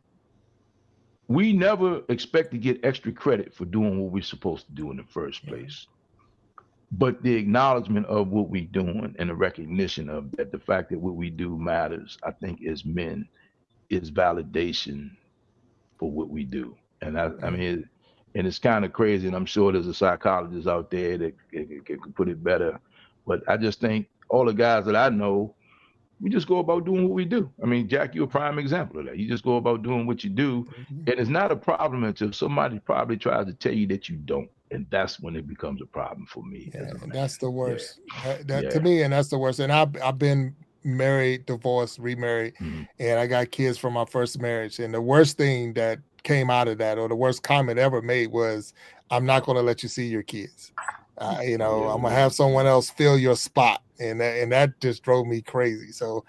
we never expect to get extra credit for doing what we're supposed to do in the first place. But the acknowledgement of what we're doing and the recognition of that, the fact that what we do matters, I think as men, is validation for what we do. And I mean, and it's kind of crazy, and I'm sure there's a psychologist out there that can put it better. But I just think all the guys that I know, we just go about doing what we do. I mean, Jack, you're a prime example of that. You just go about doing what you do. And it's not a problem until somebody probably tries to tell you that you don't. And that's when it becomes a problem for me. And that's the worst. To me, and that's the worst. And I've been married, divorced, remarried, and I got kids from my first marriage. And the worst thing that came out of that, or the worst comment ever made, was, I'm not going to let you see your kids. I'm going to have someone else fill your spot. And that just drove me crazy. So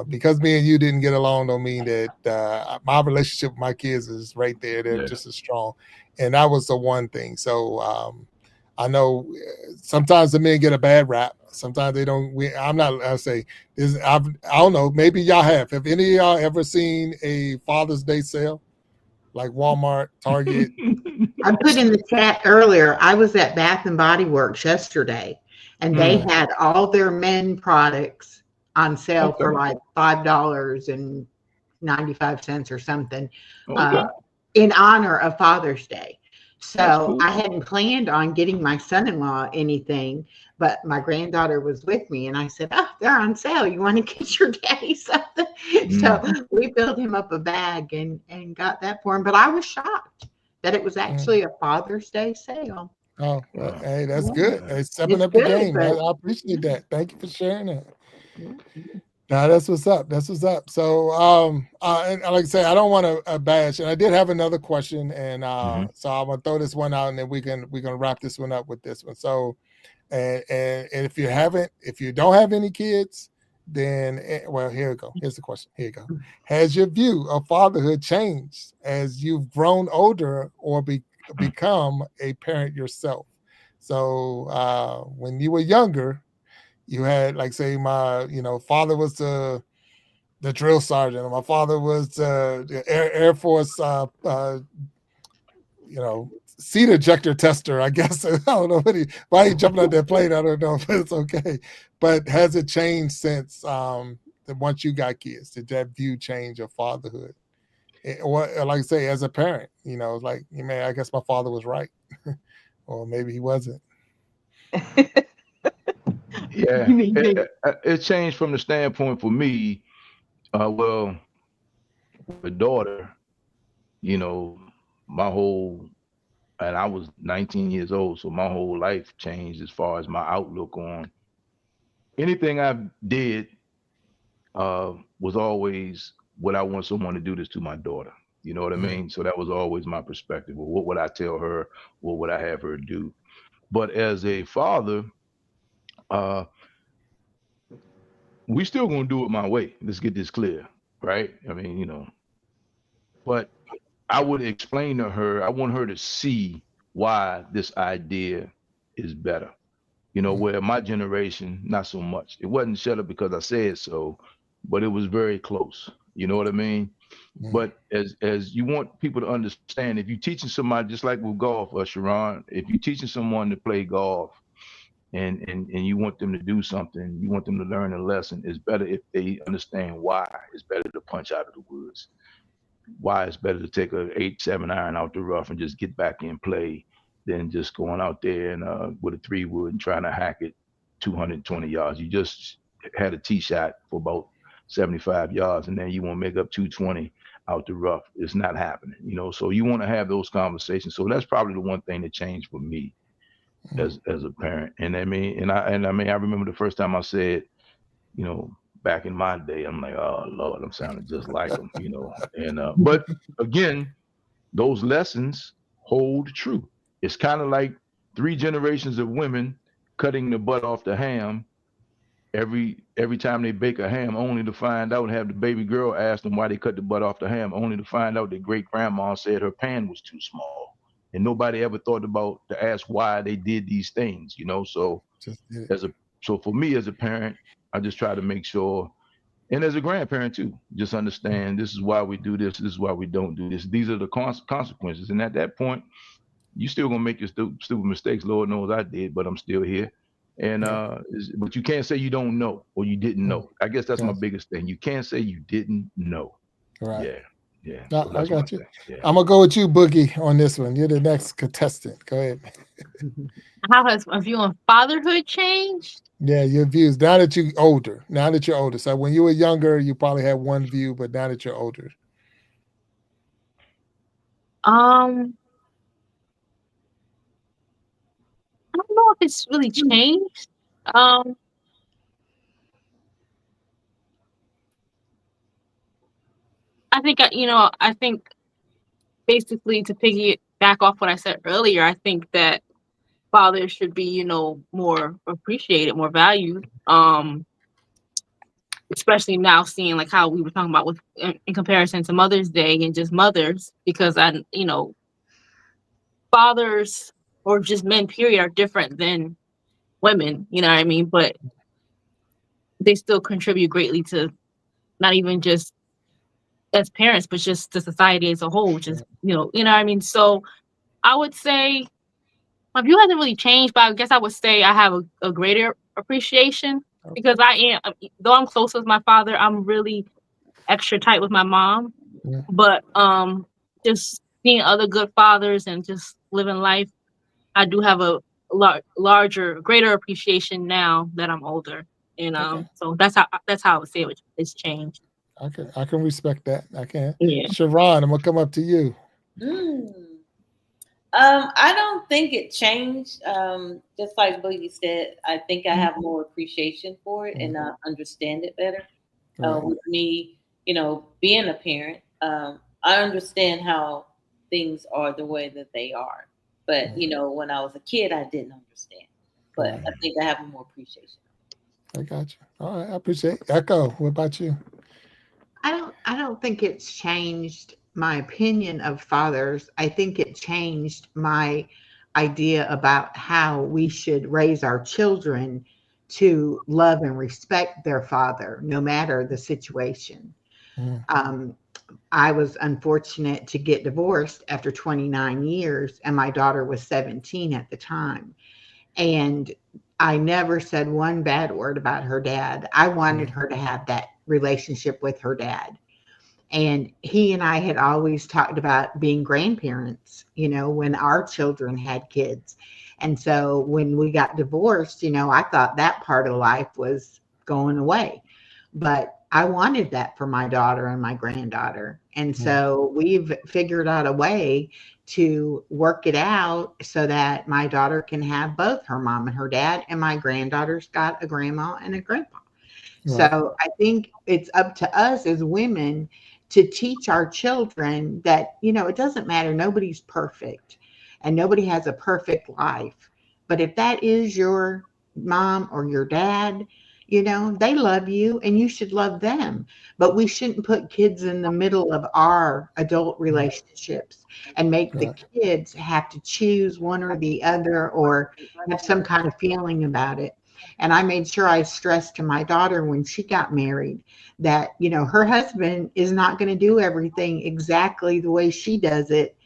because me and you didn't get along don't mean that my relationship with my kids is right there. They're just as strong. And that was the one thing. So I know sometimes the men get a bad rap. Sometimes they don't. I don't know. Maybe y'all have. Have any of y'all ever seen a Father's Day sale? Like Walmart, Target? I put in the chat earlier, I was at Bath and Body Works yesterday, and they had all their men products on sale for like $5 and 95 cents or something, Okay. in honor of Father's Day. That's So cool. I hadn't planned on getting my son-in-law anything, but my granddaughter was with me, and I said, "Oh, they're on sale. You want to get your daddy something?" So we filled him up a bag and got that for him. But I was shocked that it was actually a Father's Day sale. Oh, well, Wow. hey, that's Yeah, good. Hey, stepping it's up your good, game. I but appreciate that. Thank you for sharing that. yeah. Now that's what's up. That's what's up. So, and like I say, I don't want to bash, and I did have another question, and so I'm gonna throw this one out, and then we're gonna wrap this one up with this one. So, and if you don't have any kids, then well, here we go. Here's the question. Here you go. Has your view of fatherhood changed as you've grown older or become a parent yourself? So, when you were younger, you had, like, say, my father was the drill sergeant, or my father was the Air Force seat ejector tester, I guess. I don't know why he jumping out that plane. I don't know, but it's okay. But has it changed since once you got kids? Did that view change of fatherhood? Or like I say, as a parent, like, man, I guess my father was right, or maybe he wasn't. Yeah, You mean me? it changed from the standpoint for me. Well, with daughter, you know, my whole and I was 19 years old, so my whole life changed as far as my outlook on anything I did. Was always, would I want someone to do this to my daughter? You know what I mean? So that was always my perspective. Well, what would I tell her? What would I have her do? But as a father, uh, we still gonna do it my way. Let's get this clear, right? I mean, but I would explain to her. I want her to see why this idea is better. Where my generation, not so much. It wasn't shut up because I said so, but it was very close. You know what I mean? But as you want people to understand, if you're teaching somebody, just like with golf, Sharron, if you're teaching someone to play golf and you want them to do something, you want them to learn a lesson, it's better if they understand why it's better to punch out of the woods, why it's better to take a 8-7 iron out the rough and just get back in play than just going out there and with a 3-wood and trying to hack it 220 yards. You just had a tee shot for about 75 yards and then you want to make up 220 out the rough. It's not happening, so you want to have those conversations. So that's probably the one thing that changed for me as a parent. And I mean, I remember the first time I said, back in my day, I'm like, oh Lord, I'm sounding just like them, And but again, those lessons hold true. It's kind of like 3 generations of women cutting the butt off the ham every time they bake a ham, only to find out and have the baby girl ask them why they cut the butt off the ham, only to find out that great grandma said her pan was too small. And nobody ever thought about to ask why they did these things, So so for me as a parent, I just try to make sure, and as a grandparent too, just understand this is why we do this. This is why we don't do this. These are the consequences. And at that point, you still gonna make your stupid mistakes. Lord knows I did, but I'm still here. And but you can't say you don't know or you didn't know. I guess that's my biggest thing. You can't say you didn't know. Right. Yeah. No, So I that's got you. yeah. I'm gonna go with you, Boogie, on this one. You're the next contestant. Go ahead. How has my view on fatherhood changed? Yeah, your views. Now that you're older. So when you were younger, you probably had one view, but now that you're older. I don't know if it's really changed. I think basically to piggyback off what I said earlier, I think that fathers should be, more appreciated, more valued. Especially now seeing like how we were talking about in comparison to Mother's Day and just mothers, because fathers or just men period are different than women, you know what I mean? But they still contribute greatly to not even just as parents, but just the society as a whole, which is, what I mean? So I would say my view hasn't really changed, but I guess I would say I have a greater appreciation because though I'm close with my father, I'm really extra tight with my mom. Yeah. But just seeing other good fathers and just living life, I do have a greater appreciation now that I'm older. And Okay. so that's how I would say it's changed. I can respect that. I can. Yeah. Sharron, I'm gonna come up to you. I don't think it changed. Just like Boogie said, I think I have more appreciation for it and I understand it better. Right. With me, being a parent, I understand how things are the way that they are. But when I was a kid, I didn't understand. But Right. I think I have more appreciation. I got you. All right, I appreciate it. Echo, what about you? I don't think it's changed my opinion of fathers. I think it changed my idea about how we should raise our children to love and respect their father, no matter the situation. Mm. I was unfortunate to get divorced after 29 years, and my daughter was 17 at the time. And I never said one bad word about her dad. I wanted her to have that relationship with her dad. And he and I had always talked about being grandparents, when our children had kids. And so when we got divorced, I thought that part of life was going away. But I wanted that for my daughter and my granddaughter. And so we've figured out a way to work it out so that my daughter can have both her mom and her dad, and my granddaughter's got a grandma and a grandpa. Right. So I think it's up to us as women to teach our children that, it doesn't matter. Nobody's perfect and nobody has a perfect life. But if that is your mom or your dad, they love you and you should love them. But we shouldn't put kids in the middle of our adult relationships and make the Right. kids have to choose one or the other or have some kind of feeling about it. And I made sure I stressed to my daughter when she got married that, her husband is not going to do everything exactly the way she does it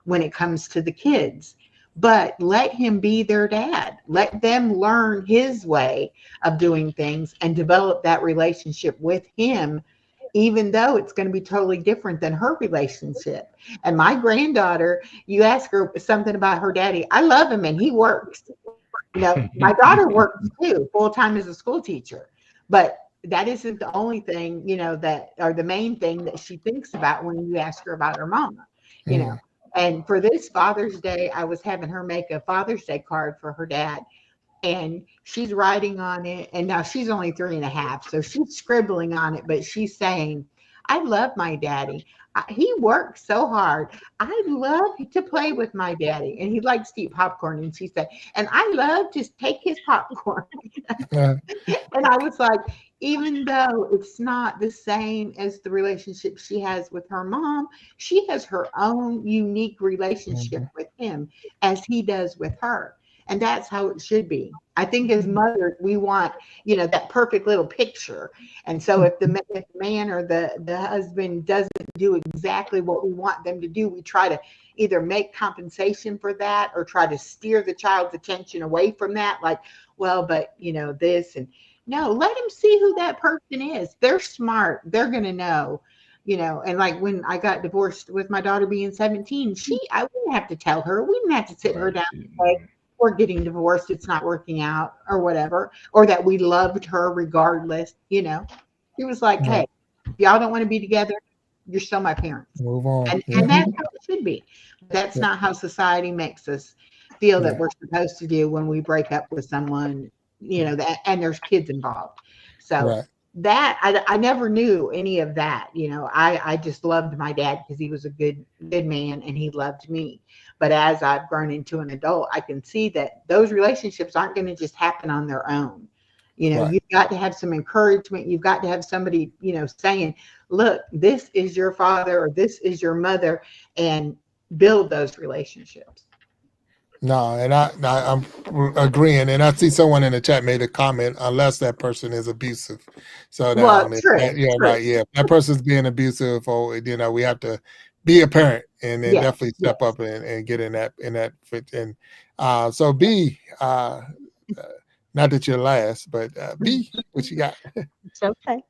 when it comes to the kids. But let him be their dad. Let them learn his way of doing things and develop that relationship with him, even though it's going to be totally different than her relationship. And my granddaughter, you ask her something about her daddy. I love him and he works. My daughter works too, full time as a school teacher, but that isn't the only thing, that or the main thing that she thinks about when you ask her about her mama, you know. And for this Father's Day, I was having her make a Father's Day card for her dad, and she's writing on it. And now she's only 3.5, so she's scribbling on it, but she's saying, I love my daddy. He works so hard. I love to play with my daddy, and he likes to eat popcorn. And she said, and I love to take his popcorn. Yeah. And I was like, even though it's not the same as the relationship she has with her mom, she has her own unique relationship with him as he does with her. And that's how it should be. I think as mothers, we want, that perfect little picture. And so if the man or the husband doesn't do exactly what we want them to do, we try to either make compensation for that or try to steer the child's attention away from that. Like, well, but this and no, let them see who that person is. They're smart. They're going to know, and like when I got divorced with my daughter being 17, I wouldn't have to tell her. We didn't have to sit her down and say, we're getting divorced. It's not working out or whatever, or that we loved her regardless. She was like, hey, if y'all don't want to be together, you're still my parents. Move on. And that's how it should be. That's not how society makes us feel that we're supposed to do when we break up with someone, that, and there's kids involved. So that I never knew any of that. I just loved my dad because he was a good man and he loved me. But as I've grown into an adult, I can see that those relationships aren't going to just happen on their own. You've got to have some encouragement. You've got to have somebody, saying, look, this is your father or this is your mother, and build those relationships. No, and I'm agreeing. And I see someone in the chat made a comment, unless that person is abusive. So now, True. If that person's being abusive, or we have to be a parent and then definitely step up and get in that fit. And so B, not that you're last, but B, what you got? It's okay.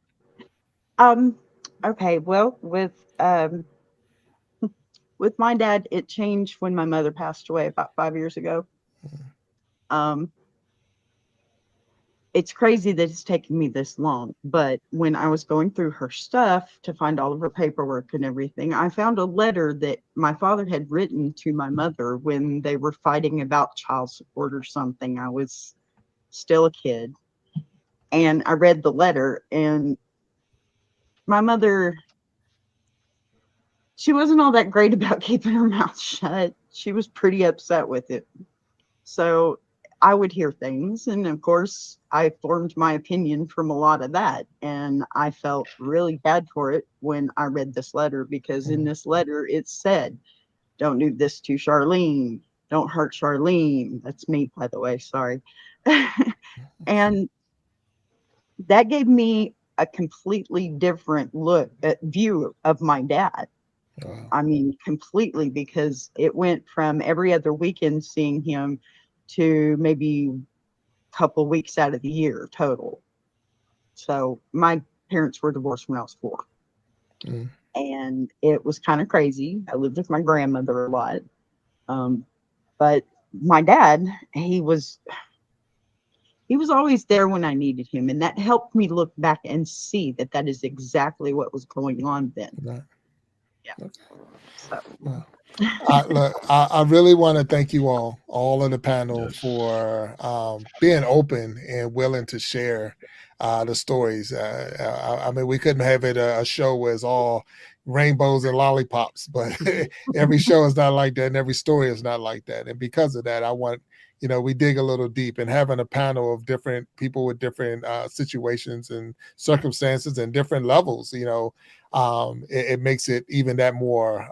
Okay, well, with my dad, it changed when my mother passed away about 5 years ago. Um, it's crazy that it's taken me this long, but when I was going through her stuff to find all of her paperwork and everything, I found a letter that my father had written to my mother when they were fighting about child support or something. I was still a kid, and I read the letter, and my mother, she wasn't all that great about keeping her mouth shut. She was pretty upset with it. So I would hear things, and of course, I formed my opinion from a lot of that. And I felt really bad for it when I read this letter, because in this letter it said, "Don't do this to Charlene. Don't hurt Charlene." That's me, by the way. Sorry. And that gave me a completely different view of my dad. Wow. I mean, completely, because it went from every other weekend seeing him to maybe a couple weeks out of the year total. So my parents were divorced when I was 4. Mm. And it was kind of crazy. I lived with my grandmother a lot. But my dad, he was always there when I needed him. And that helped me look back and see that that is exactly what was going on then. Right. Yeah. Okay. So. Wow. Look, I really want to thank you all of the panel, Yes. for being open and willing to share the stories. I mean, we couldn't have it a show where it's all rainbows and lollipops, but every show is not like that, and every story is not like that. And because of that, I want, we dig a little deep, and having a panel of different people with different situations and circumstances and different levels, it makes it even that more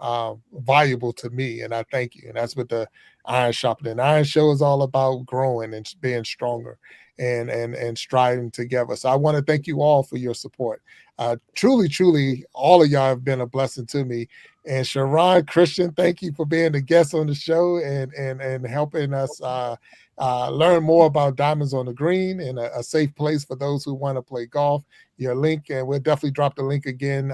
valuable to me. And I thank you. And that's what the Iron Sharpening Iron show is all about: growing and being stronger and striving together. So I want to thank you all for your support. Truly, all of y'all have been a blessing to me. And Sharron Christian, thank you for being the guest on the show and helping us learn more about Diamonds on the Green, and a safe place for those who want to play golf. Your link, and we'll definitely drop the link again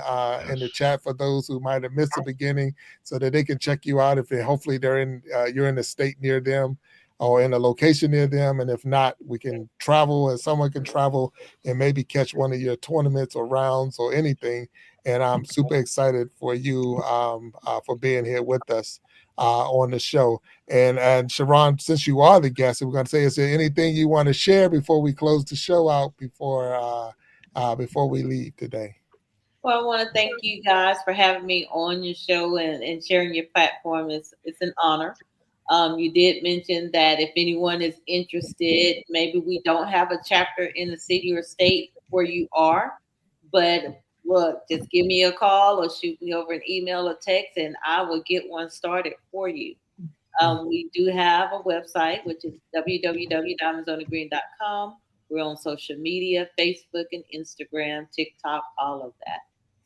in the chat for those who might have missed the beginning, so that they can check you out if hopefully you're in a state near them or in a location near them. And if not, we can travel, and someone can travel and maybe catch one of your tournaments or rounds or anything. And I'm super excited for you for being here with us on the show. And Sharron, since you are the guest, we're going to say, is there anything you want to share before we close the show out, before we leave today? Well, I want to thank you guys for having me on your show and sharing your platform. It's an honor. You did mention that if anyone is interested, maybe we don't have a chapter in the city or state where you are, but look, just give me a call or shoot me over an email or text, and I will get one started for you. We do have a website, which is www.diamondsonthegreen.com. We're on social media, Facebook and Instagram, TikTok, all of that.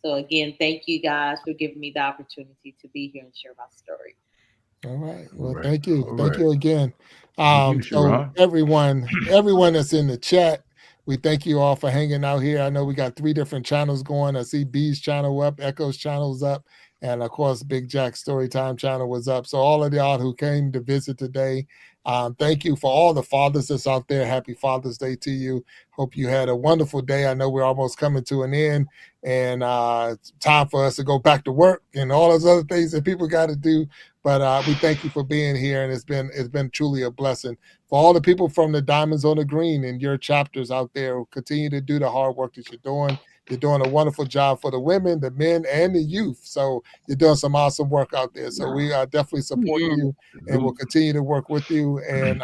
So again, thank you guys for giving me the opportunity to be here and share my story. All right. Well, Right. thank you. All Thank right. you again. Thank you, So Sharron. everyone that's in the chat, we thank you all for hanging out here. I know we got 3 different channels going. I see B's channel up, Echo's channel's up, and of course, Big Jack's Storytime channel was up. So all of y'all who came to visit today, thank you. For all the fathers that's out there, happy Father's Day to you. Hope you had a wonderful day. I know we're almost coming to an end, and it's time for us to go back to work and all those other things that people got to do. But we thank you for being here, and it's been truly a blessing. For all the people from the Diamonds on the Green and your chapters out there, who continue to do the hard work that you're doing. You're doing a wonderful job for the women, the men, and the youth. So you're doing some awesome work out there. So we are definitely supporting you, and we'll continue to work with you. And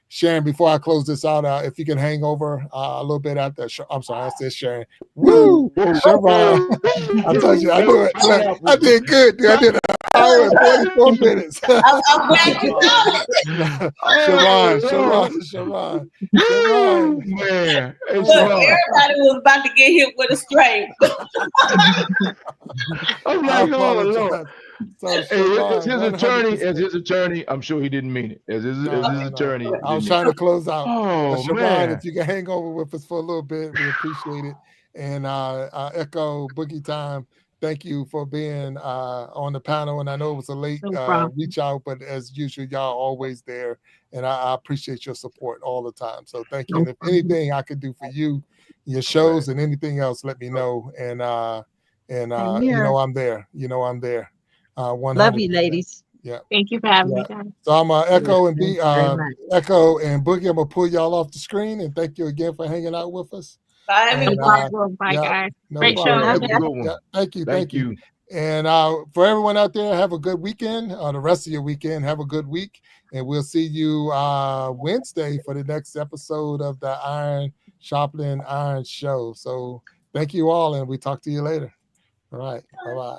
Sharon, before I close this out, if you can hang over a little bit after. I'm sorry, I said Sharon. Woo! Sharron. I told you, I knew it. Look, I did good, dude. I did an hour and 44 minutes. I'm glad you know it. Sharron. Woo, man. Hey, Look, Sharron. everybody was about to get hit with a straight. I'm I like, oh, Lord. apologize. So Hey, as Sharron, his attorney, I'm sure he didn't mean it. As his attorney, I was trying to close out. Oh, Sharron, man. if you can hang over with us for a little bit, we appreciate it. And I echo Boogie Time. Thank you for being on the panel. And I know it was a late No problem. reach out, but as usual, y'all always there. And I appreciate your support all the time. So thank you. No And if problem. anything I could do for you, your shows and anything else, let me know. And Same you here. know I'm there. You know I'm there. 100%. Love you, ladies. Yeah. Thank you for having Yeah. me, guys. So I'm Echo and Thank you very much. Echo and Boogie. I'm gonna pull y'all off the screen and thank you again for hanging out with us. Bye, And, No everyone. problem. Bye, yeah, guys. no Great problem. show. Have a Okay. good one. Yeah, thank you, Thank you. And for everyone out there, have a good weekend. The rest of your weekend, have a good week, and we'll see you Wednesday for the next episode of the Sharpening Iron Show. So thank you all, and we talk to you later. All right, bye bye.